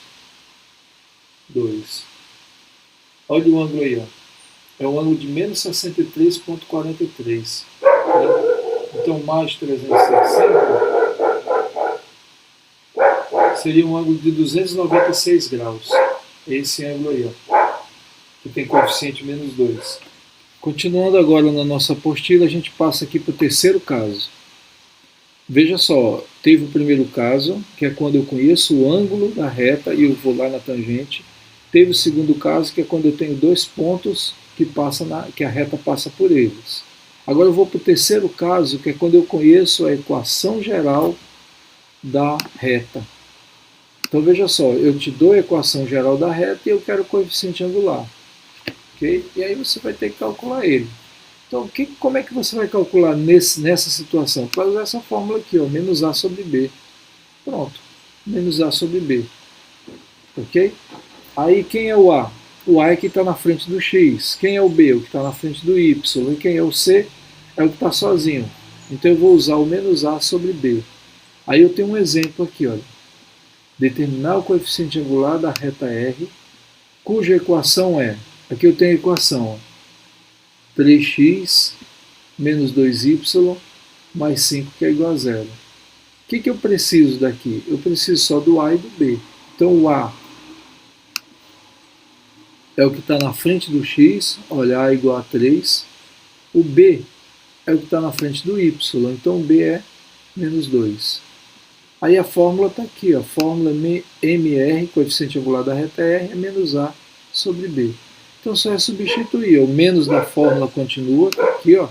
S1: 2. Olha o ângulo aí, ó. É um ângulo de menos 63,43. Então mais 360 seria um ângulo de 296 graus. Esse ângulo aí, ó, que tem coeficiente menos 2. Continuando agora na nossa apostila, a gente passa aqui para o terceiro caso. Veja só, teve o primeiro caso, que é quando eu conheço o ângulo da reta e eu vou lá na tangente. Teve o segundo caso, que é quando eu tenho dois pontos que a reta passa por eles. Agora eu vou para o terceiro caso, que é quando eu conheço a equação geral da reta. Então veja só, eu te dou a equação geral da reta e eu quero o coeficiente angular. Okay? E aí você vai ter que calcular ele. Então como é que você vai calcular nessa situação? Vai usar essa fórmula aqui, ó, menos A sobre B. Pronto, menos A sobre B. Ok? Aí quem é o A? O A é que está na frente do X. Quem é o B? O que está na frente do Y. E quem é o C? É o que está sozinho. Então eu vou usar o menos A sobre B. Aí eu tenho um exemplo aqui, olha. Determinar o coeficiente angular da reta R, cuja equação é, aqui eu tenho a equação, ó, 3x menos 2y mais 5, que é igual a zero. O que eu preciso daqui? Eu preciso só do A e do B. Então o A é o que está na frente do x, olha, A é igual a 3. O B é o que está na frente do y, então o B é menos 2. Aí a fórmula está aqui, a fórmula MR, coeficiente angular da reta R, é menos A sobre B. Então só é substituir, o menos da fórmula continua, tá aqui, ó.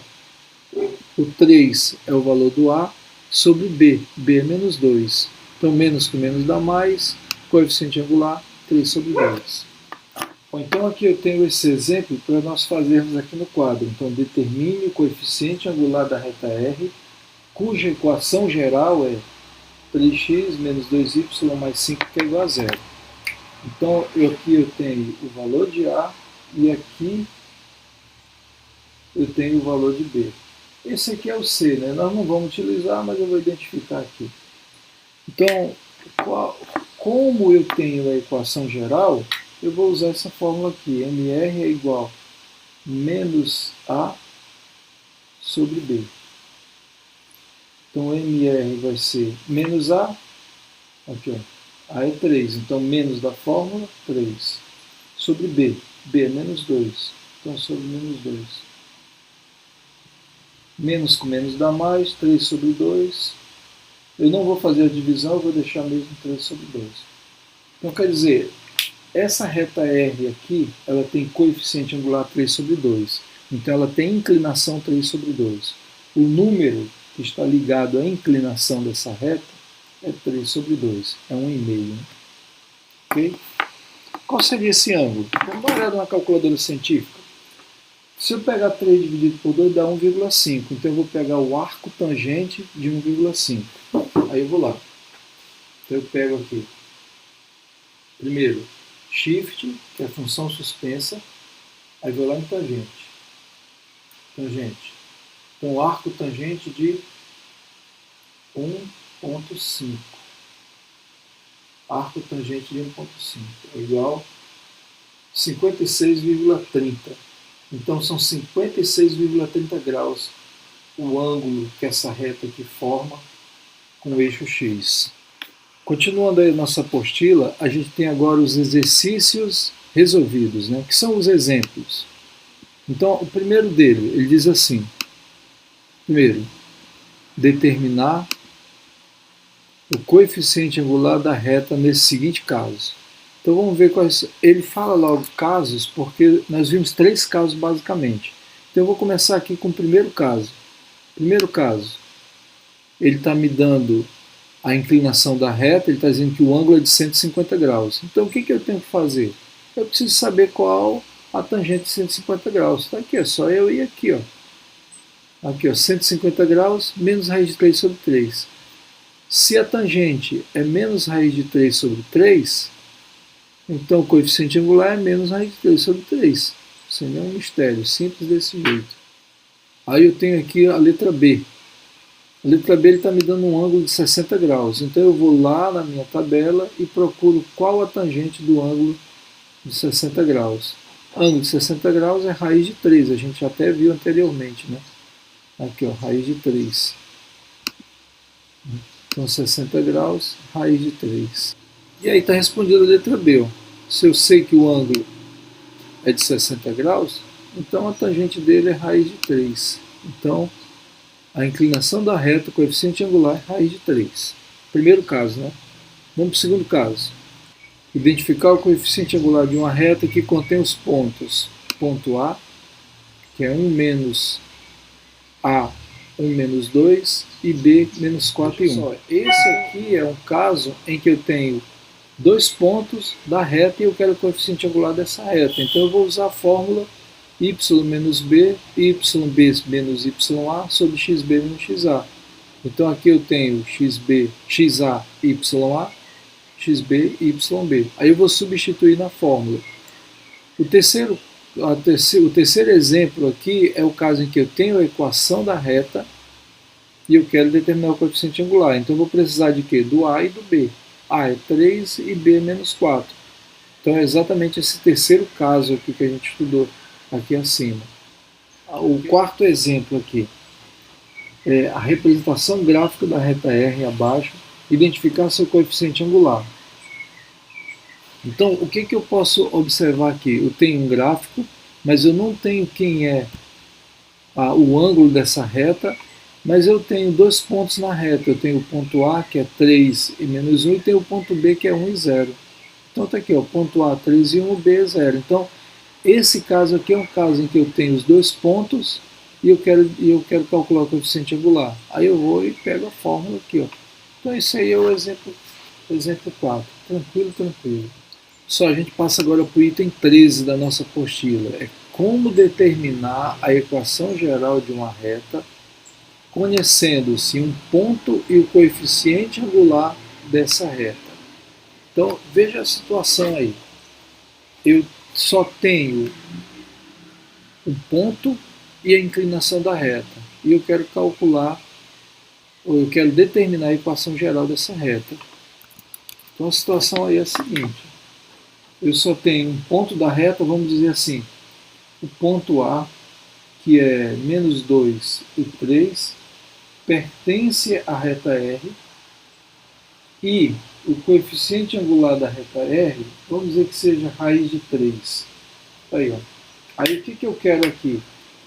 S1: O 3 é o valor do A sobre B, B é menos 2. Então menos com menos dá mais, coeficiente angular 3 sobre 2. Bom, então aqui eu tenho esse exemplo para nós fazermos aqui no quadro. Então determine o coeficiente angular da reta R, cuja equação geral é 3x menos 2y mais 5, que é igual a zero. Então aqui eu tenho o valor de A e aqui eu tenho o valor de B. Esse aqui é o C, né? Nós não vamos utilizar, mas eu vou identificar aqui. Então, como eu tenho a equação geral, eu vou usar essa fórmula aqui. MR é igual a menos A sobre B. Então, MR vai ser menos A, aqui, ó, A é 3, então menos da fórmula, 3, sobre B, B é menos 2, então sobre menos 2. Menos com menos dá mais, 3 sobre 2. Eu não vou fazer a divisão, eu vou deixar mesmo 3 sobre 2. Então, quer dizer, essa reta R aqui, ela tem coeficiente angular 3 sobre 2. Então, ela tem inclinação 3 sobre 2. O número que está ligado à inclinação dessa reta é 3 sobre 2, é 1,5. Né? Ok? Qual seria esse ângulo? Vamos dar uma olhada na calculadora científica. Se eu pegar 3 dividido por 2 dá 1,5, então eu vou pegar o arco tangente de 1,5. Aí eu vou lá. Então eu pego aqui, primeiro, shift, que é a função suspensa, aí vou lá em tangente. Tangente. Então, arco tangente de 1,5. Arco tangente de 1,5 é igual a 56,30. Então, são 56,30 graus o ângulo que essa reta aqui forma com o eixo X. Continuando aí a nossa apostila, a gente tem agora os exercícios resolvidos, né? Que são os exemplos. Então, o primeiro dele, ele diz assim. Primeiro, determinar o coeficiente angular da reta nesse seguinte caso. Então vamos ver quais. Ele fala logo casos, porque nós vimos 3 casos basicamente. Então eu vou começar aqui com o primeiro caso. Primeiro caso, ele está me dando a inclinação da reta, ele está dizendo que o ângulo é de 150 graus. Então o que eu tenho que fazer? Eu preciso saber qual a tangente de 150 graus. Está aqui, é só eu ir aqui, ó. Aqui, ó, 150 graus menos raiz de 3 sobre 3. Se a tangente é menos raiz de 3 sobre 3, então o coeficiente angular é menos raiz de 3 sobre 3. Sem nenhum mistério, simples desse jeito. Aí eu tenho aqui a letra B. A letra B está me dando um ângulo de 60 graus. Então eu vou lá na minha tabela e procuro qual a tangente do ângulo de 60 graus. Ângulo de 60 graus é raiz de 3, a gente até viu anteriormente, né? Aqui, ó, raiz de 3. Então 60 graus, raiz de 3. E aí está respondida a letra B. Ó. Se eu sei que o ângulo é de 60 graus, então a tangente dele é raiz de 3. Então a inclinação da reta, o coeficiente angular, é raiz de 3. Primeiro caso, né? Vamos para o segundo caso. Identificar o coeficiente angular de uma reta que contém os pontos. Ponto A, que é 1 menos A, 1 menos 2, e B, menos 4 e 1. Esse aqui é um caso em que eu tenho dois pontos da reta e eu quero o coeficiente angular dessa reta. Então eu vou usar a fórmula y menos b, yb menos ya sobre xb menos xa. Então aqui eu tenho xa, ya, xb e yb. Aí eu vou substituir na fórmula. O terceiro exemplo aqui é o caso em que eu tenho a equação da reta e eu quero determinar o coeficiente angular. Então eu vou precisar de quê? Do A e do B. A é 3 e B é menos 4. Então é exatamente esse terceiro caso aqui que a gente estudou aqui acima. O quarto exemplo aqui é a representação gráfica da reta R abaixo, identificar seu coeficiente angular. Então, o que eu posso observar aqui? Eu tenho um gráfico, mas eu não tenho quem é o ângulo dessa reta, mas eu tenho dois pontos na reta. Eu tenho o ponto A, que é 3 e menos 1, e tenho o ponto B, que é 1 e 0. Então está aqui, ó, ponto A, 3 e 1, B é 0. Então, esse caso aqui é um caso em que eu tenho os dois pontos e eu quero calcular o coeficiente angular. Aí eu vou e pego a fórmula aqui. Ó. Então esse aí é o exemplo 4. Tranquilo, tranquilo. Só a gente passa agora para o item 13 da nossa apostila. É como determinar a equação geral de uma reta, conhecendo-se um ponto e o coeficiente angular dessa reta. Então veja a situação aí. Eu só tenho um ponto e a inclinação da reta. E eu quero calcular, ou eu quero determinar a equação geral dessa reta. Então a situação aí é a seguinte. Eu só tenho um ponto da reta, vamos dizer assim, o ponto A, que é menos 2 e 3, pertence à reta R, e o coeficiente angular da reta R, vamos dizer que seja raiz de 3. Aí, ó. Aí o que eu quero aqui?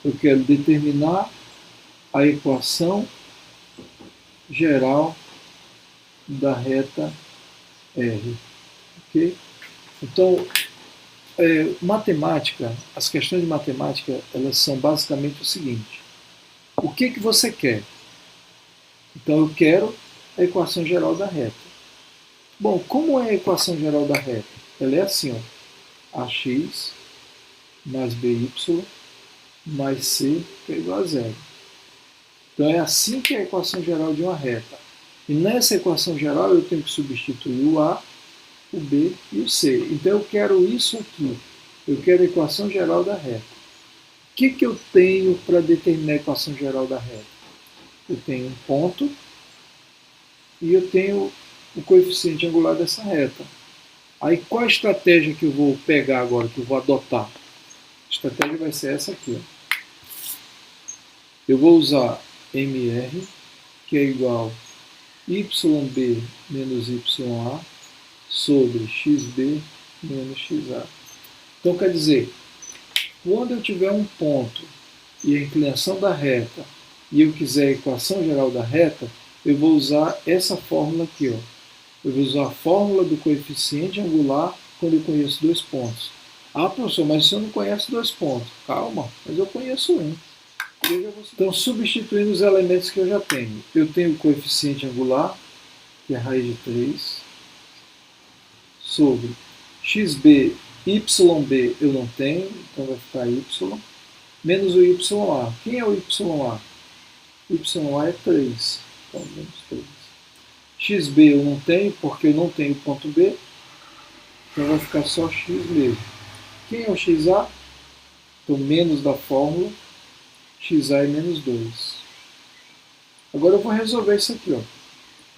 S1: Eu quero determinar a equação geral da reta R. Okay? Então, matemática, as questões de matemática, elas são basicamente o seguinte. O que você quer? Então eu quero a equação geral da reta. Bom, como é a equação geral da reta? Ela é assim, ó, ax mais by mais c, que é igual a zero. Então é assim que é a equação geral de uma reta. E nessa equação geral eu tenho que substituir o a, o b e o c. Então eu quero isso aqui. Eu quero a equação geral da reta. O que eu tenho para determinar a equação geral da reta? Eu tenho um ponto e eu tenho o coeficiente angular dessa reta. Aí qual a estratégia que eu vou pegar agora, que eu vou adotar? A estratégia vai ser essa aqui. Ó. Eu vou usar MR, que é igual a YB menos YA sobre XB menos XA. Então quer dizer, quando eu tiver um ponto e a inclinação da reta e eu quiser a equação geral da reta, eu vou usar essa fórmula aqui. Ó. Eu vou usar a fórmula do coeficiente angular quando eu conheço dois pontos. Ah, professor, mas você não conhece dois pontos. Calma, mas eu conheço um. Então, substituindo os elementos que eu já tenho. Eu tenho o coeficiente angular, que é raiz de 3, sobre xb, yb eu não tenho, então vai ficar y, menos o ya. Quem é o ya? Ya é 3, então menos 3. Xb eu não tenho, porque eu não tenho ponto B, então vai ficar só x mesmo. Quem é o xa? Então menos da fórmula, xa é menos 2. Agora eu vou resolver isso aqui, ó.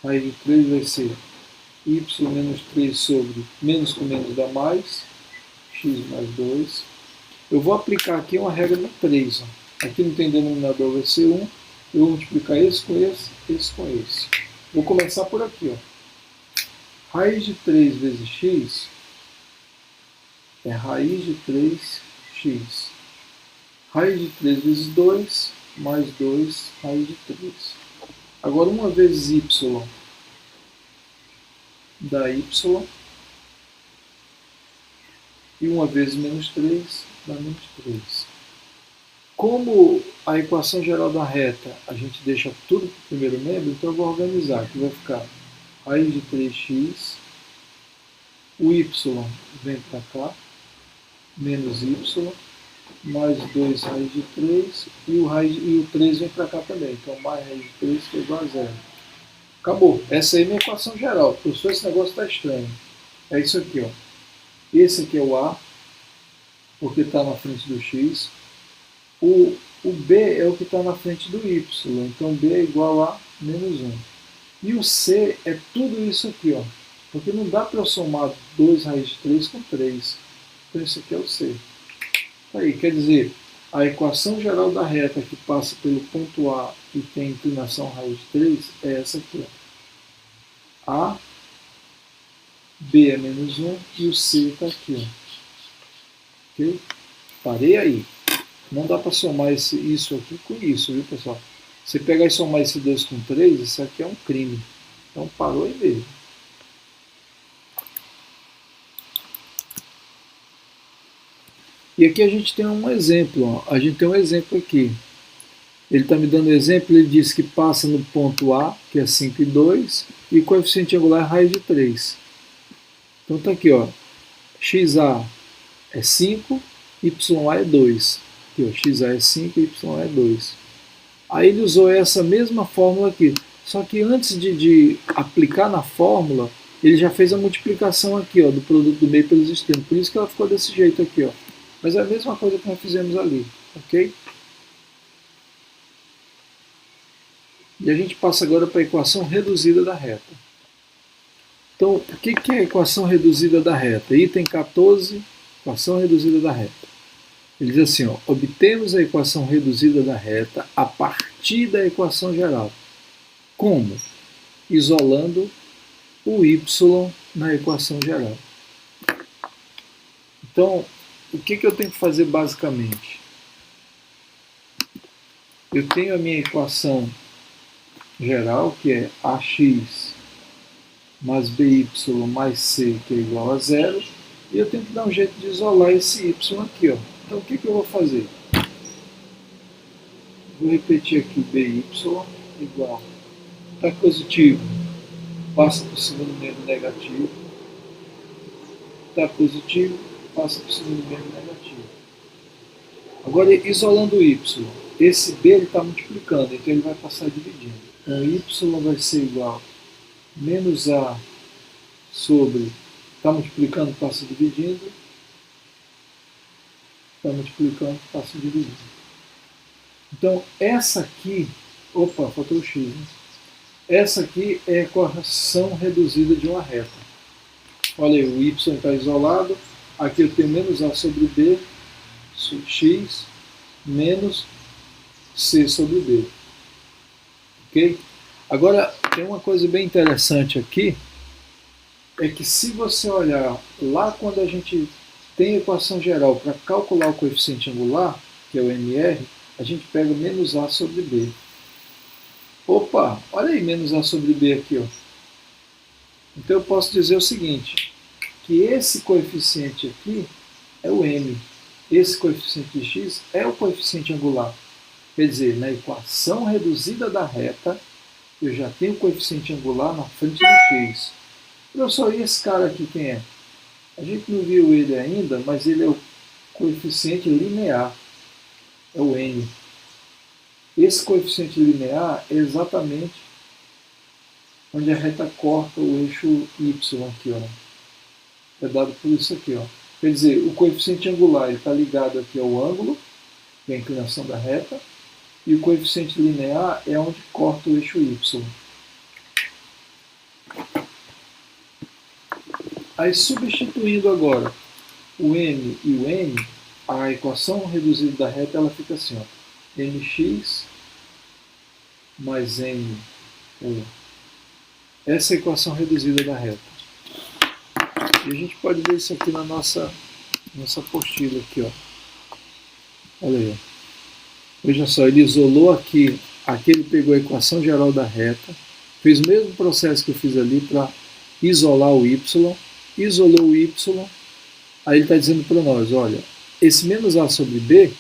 S1: Raiz de 3 vai ser y menos 3 sobre menos com menos dá mais, x mais 2. Eu vou aplicar aqui uma regra do 3. Ó. Aqui não tem denominador, vai ser 1. Eu vou multiplicar esse com esse com esse. Vou começar por aqui. Ó. Raiz de 3 vezes x é raiz de 3x. Raiz de 3 vezes 2, mais 2, raiz de 3. Agora, 1 vezes y dá y. E 1 vezes menos 3 dá menos 3. Como a equação geral da reta a gente deixa tudo para o primeiro membro, então eu vou organizar. Aqui vai ficar raiz de 3x, o y vem para cá, menos y, mais 2 raiz de 3, e o 3 vem para cá também. Então, mais raiz de 3 que é igual a zero. Acabou. Essa aí é a minha equação geral. Professor, esse negócio está estranho. É isso aqui, ó. Esse aqui é o A, porque está na frente do x. O B é o que está na frente do y. Então, B é igual a menos 1. E o C é tudo isso aqui, ó. Porque não dá para eu somar 2 raiz de 3 com 3. Então, isso aqui é o C. Aí, quer dizer, a equação geral da reta que passa pelo ponto A e tem inclinação raiz de 3 é essa aqui. Ó. A, B é menos 1 e o C está aqui. Ó. Ok? Parei aí. Não dá para somar isso aqui com isso, viu, pessoal? Você pegar e somar esse 2 com 3, isso aqui é um crime. Então parou aí mesmo. E aqui a gente tem um exemplo. Ó. A gente tem um exemplo aqui. Ele está me dando um exemplo, ele diz que passa no ponto A, que é 5 e 2, e o coeficiente angular é raiz de 3. Então está aqui, ó. XA é 5, YA é 2. Aqui, ó, XA é 5, YA é 2. Aí ele usou essa mesma fórmula aqui. Só que antes de aplicar na fórmula, ele já fez a multiplicação aqui, ó, do produto do meio pelos extremos. Por isso que ela ficou desse jeito aqui, ó. Mas é a mesma coisa que nós fizemos ali, ok? E a gente passa agora para a equação reduzida da reta. Então, o que é a equação reduzida da reta? Item 14, equação reduzida da reta. Ele diz assim, ó, obtemos a equação reduzida da reta a partir da equação geral. Como? Isolando o y na equação geral. Então, o que eu tenho que fazer basicamente? Eu tenho a minha equação geral, que é ax mais by mais c, que é igual a zero, e eu tenho que dar um jeito de isolar esse y aqui. Ó. Então, o que eu vou fazer? Vou repetir aqui by igual. Está positivo, passa para o segundo membro negativo. Está positivo, passa para o segundo membro negativo. Agora, isolando o y, esse b está multiplicando, então ele vai passar dividindo. Então, y vai ser igual a menos a sobre, está multiplicando, passa dividindo. Está multiplicando, passa dividindo. Então, essa aqui, opa, faltou o x, né? Essa aqui é a equação reduzida de uma reta. Olha aí, o y está isolado. Aqui eu tenho menos a sobre b, sobre x, menos c sobre b. Ok? Agora, tem uma coisa bem interessante aqui, é que se você olhar lá quando a gente tem a equação geral para calcular o coeficiente angular, que é o MR, a gente pega menos a sobre b. Opa, olha aí, menos a sobre b aqui. Ó. Então eu posso dizer o seguinte, que esse coeficiente aqui é o m. Esse coeficiente de x é o coeficiente angular. Quer dizer, na equação reduzida da reta, eu já tenho o coeficiente angular na frente do x. Professor, e esse cara aqui quem é? A gente não viu ele ainda, mas ele é o coeficiente linear. É o n. Esse coeficiente linear é exatamente onde a reta corta o eixo y aqui, ó. É dado por isso aqui, ó. Quer dizer, o coeficiente angular está ligado aqui ao ângulo, que é a inclinação da reta, E o coeficiente linear é onde corta o eixo y. Aí, substituindo agora o m e o n, a equação reduzida da reta ela fica assim, ó, mx mais n. Essa é a equação reduzida da reta. E a gente pode ver isso aqui na nossa apostila aqui, ó. Olha aí. Veja só, ele isolou aqui ele pegou a equação geral da reta, fez o mesmo processo que eu fiz ali para isolar o y, isolou o y, aí ele está dizendo para nós, olha, esse menos a sobre b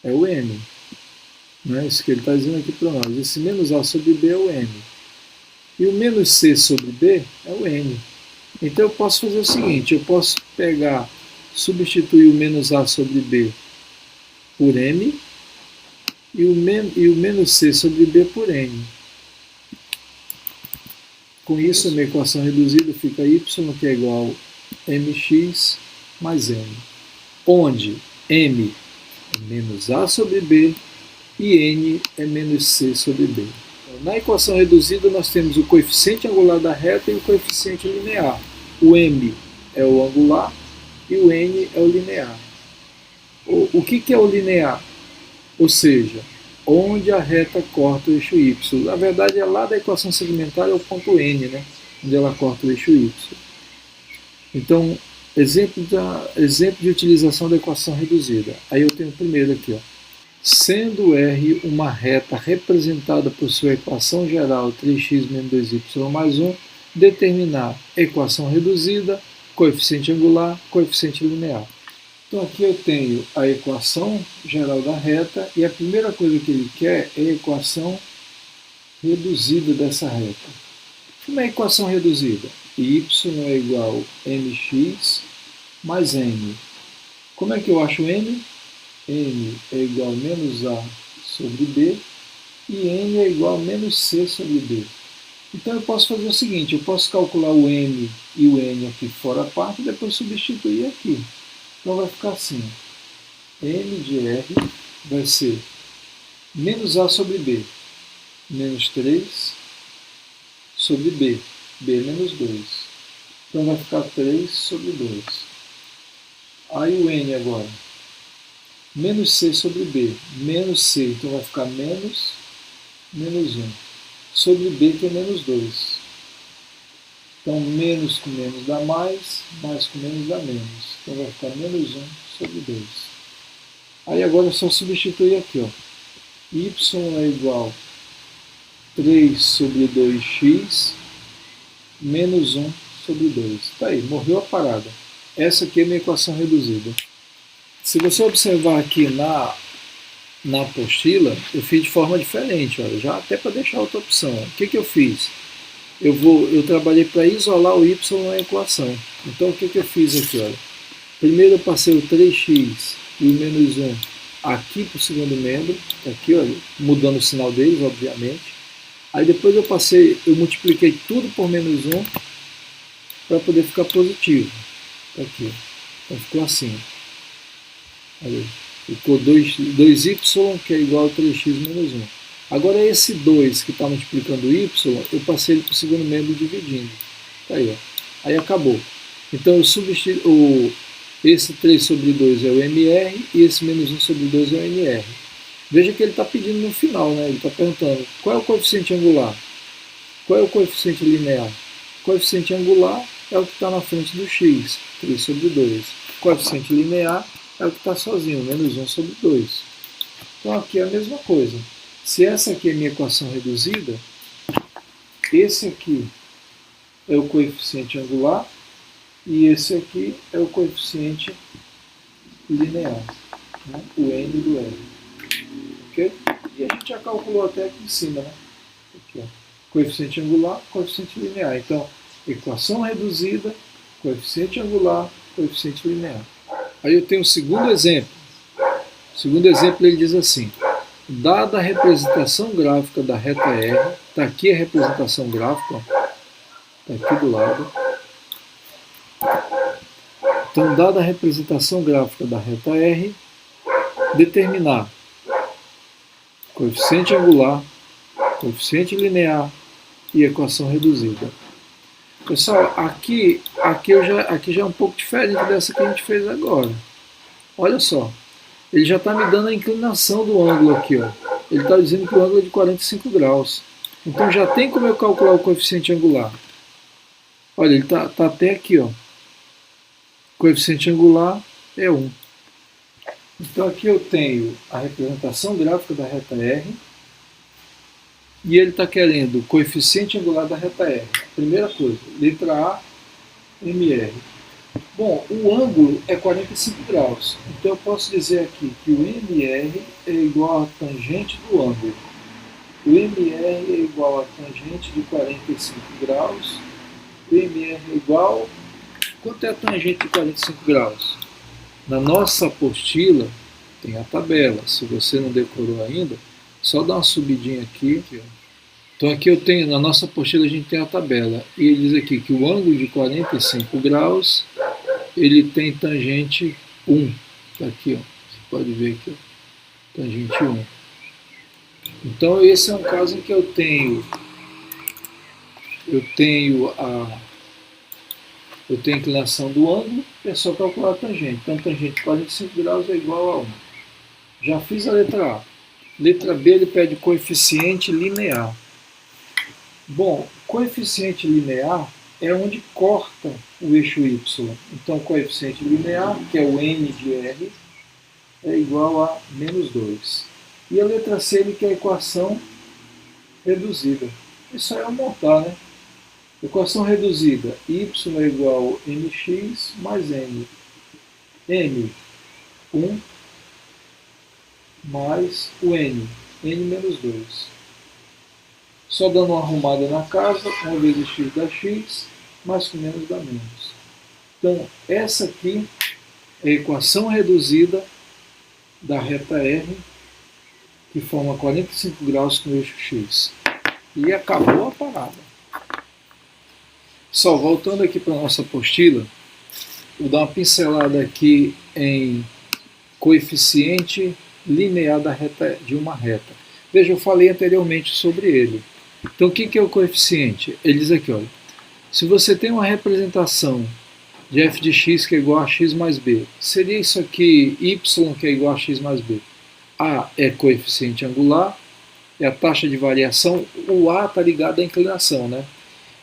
S1: é o m. Não é isso que ele está dizendo aqui para nós. Esse menos a sobre b é o m. E o menos c sobre b é o n. Então eu posso fazer o seguinte, eu posso pegar, substituir o menos a sobre b por m e o menos c sobre b por n. Com isso, a minha equação reduzida fica y, que é igual a mx mais n, onde m é menos a sobre b e n é menos c sobre b. Na equação reduzida, nós temos o coeficiente angular da reta e o coeficiente linear. O m é o angular e o n é o linear. O que é o linear? Ou seja, onde a reta corta o eixo y. Na verdade, é lá da equação segmentar é o ponto n, né? Onde ela corta o eixo y. Então, exemplo de utilização da equação reduzida. Aí eu tenho o primeiro aqui, ó. Sendo R uma reta representada por sua equação geral 3x menos 2y mais 1, determinar equação reduzida, coeficiente angular, coeficiente linear. Então aqui eu tenho a equação geral da reta e a primeira coisa que ele quer é a equação reduzida dessa reta. Como é a equação reduzida? Y é igual a mx mais n. Como é que eu acho n? N é igual a menos a sobre b e n é igual a menos c sobre b. Então eu posso fazer o seguinte, eu posso calcular o m e o n aqui fora a parte e depois substituir aqui. Então vai ficar assim, m de r vai ser menos a sobre b, menos 3 sobre b, b menos 2. Então vai ficar 3 sobre 2. Aí o n agora, menos c sobre b, menos c, então vai ficar menos 1, sobre b que é menos 2. Então menos com menos dá mais com menos dá menos. Então vai ficar menos 1 sobre 2. Aí agora é só substituir aqui, ó. Y é igual a 3 sobre 2x menos 1 sobre 2. Tá aí, morreu a parada. Essa aqui é a minha equação reduzida. Se você observar aqui na apostila, eu fiz de forma diferente, olha, já até para deixar outra opção. O que eu fiz? Eu trabalhei para isolar o y na equação. Então o que eu fiz aqui? Olha? Primeiro eu passei o 3x e o menos 1 aqui para o segundo membro, aqui, olha, mudando o sinal deles, obviamente. Aí depois eu multipliquei tudo por menos 1 para poder ficar positivo. Aqui. Então ficou assim. Olha, ficou 2y, que é igual a 3x menos 1. Agora esse 2 que está multiplicando o y, eu passei ele para o segundo membro dividindo. Tá aí, ó. Aí acabou. Então eu substituo esse 3 sobre 2 é o mr e esse menos 1 sobre 2 é o nr. Veja que ele está pedindo no final, né? Ele está perguntando qual é o coeficiente angular, qual é o coeficiente linear. O coeficiente angular é o que está na frente do x, 3 sobre 2. O coeficiente linear é o que está sozinho, menos 1 sobre 2. Então aqui é a mesma coisa. Se essa aqui é a minha equação reduzida, esse aqui é o coeficiente angular e esse aqui é o coeficiente linear, né? O n do r. Okay? E a gente já calculou até aqui em cima, né? Aqui, ó. Coeficiente angular, coeficiente linear. Então, equação reduzida, coeficiente angular, coeficiente linear. Aí eu tenho o segundo exemplo. O segundo exemplo ele diz assim: dada a representação gráfica da reta R, está aqui a representação gráfica, está aqui do lado. Então, dada a representação gráfica da reta R, determinar coeficiente angular, coeficiente linear e equação reduzida. Pessoal, aqui já é um pouco diferente dessa que a gente fez agora. Olha só, ele já está me dando a inclinação do ângulo aqui, ó. Ele está dizendo que o ângulo é de 45 graus. Então já tem como eu calcular o coeficiente angular. Olha, ele está até aqui, ó. Coeficiente angular é 1. Então aqui eu tenho a representação gráfica da reta R. E ele está querendo o coeficiente angular da reta R. Primeira coisa, letra A, MR. Bom, o ângulo é 45 graus. Então eu posso dizer aqui que o MR é igual a tangente do ângulo. O MR é igual a tangente de 45 graus. O MR é igual... Quanto é a tangente de 45 graus? Na nossa apostila tem a tabela. Se você não decorou ainda, só dá uma subidinha aqui. Então aqui eu tenho, na nossa apostila a gente tem a tabela. E ele diz aqui que o ângulo de 45 graus, ele tem tangente 1. Está aqui, ó. Você pode ver aqui, ó. Tangente 1. Então esse é um caso em que eu tenho a inclinação do ângulo, é só calcular a tangente. Então tangente de 45 graus é igual a 1. Já fiz a letra A. Letra B, ele pede coeficiente linear. Bom, coeficiente linear é onde corta o eixo Y. Então, coeficiente linear, que é o n de R, é igual a menos 2. E a letra C, ele quer a equação reduzida. Isso aí é montar, né? Equação reduzida, y é igual a mx mais n. M, 1, mais o n menos 2. Só dando uma arrumada na casa, 1 vezes x dá x, mais com menos dá menos. Então, essa aqui é a equação reduzida da reta R, que forma 45 graus com o eixo x. E acabou a parada. Só voltando aqui para a nossa apostila, vou dar uma pincelada aqui em coeficiente linear da reta, de uma reta. Veja, eu falei anteriormente sobre ele. Então, o que é o coeficiente? Ele diz aqui, olha, se você tem uma representação de f de x que é igual a x mais b, seria isso aqui, y que é igual a x mais b. A é coeficiente angular, é a taxa de variação, o A está ligado à inclinação, né?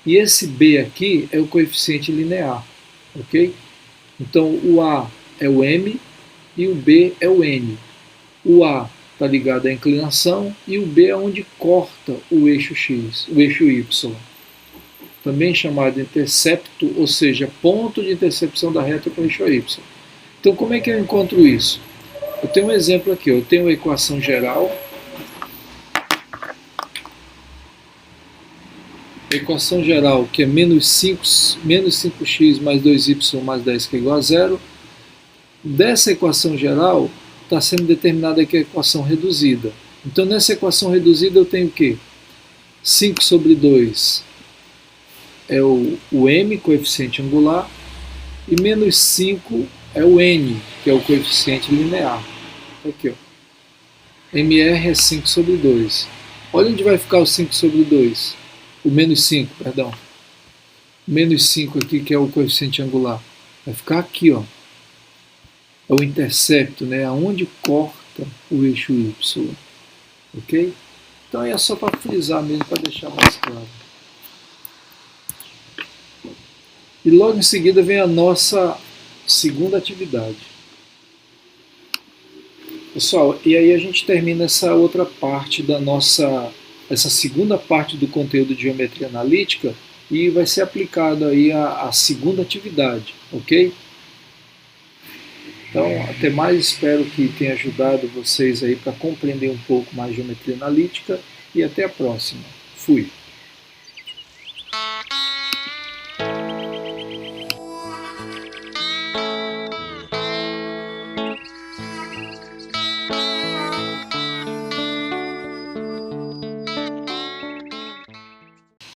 S1: E esse B aqui é o coeficiente linear, ok? Então, o A é o M e o B é o N. O A está ligado à inclinação e o B é onde corta o eixo X, o eixo Y. Também chamado de intercepto, ou seja, ponto de intercepção da reta com o eixo Y. Então, como é que eu encontro isso? Eu tenho um exemplo aqui, eu tenho a equação geral. A equação geral, que é menos 5x mais 2y mais 10, que é igual a 0. Dessa equação geral, está sendo determinada aqui a equação reduzida. Então, nessa equação reduzida, eu tenho o quê? 5 sobre 2 é o m, coeficiente angular, e menos 5 é o n, que é o coeficiente linear. Aqui, ó. MR é 5 sobre 2. Olha onde vai ficar o 5 sobre 2. O menos 5, perdão. O menos 5 aqui, que é o coeficiente angular. Vai ficar aqui, ó. É o intercepto, né? Aonde corta o eixo Y. Ok? Então é só para frisar mesmo, para deixar mais claro. E logo em seguida vem a nossa segunda atividade. Pessoal, e aí a gente termina essa outra parte da nossa, essa segunda parte do conteúdo de geometria analítica, e vai ser aplicado aí a segunda atividade, ok? Então, até mais, espero que tenha ajudado vocês aí para compreender um pouco mais de geometria analítica, e até a próxima. Fui!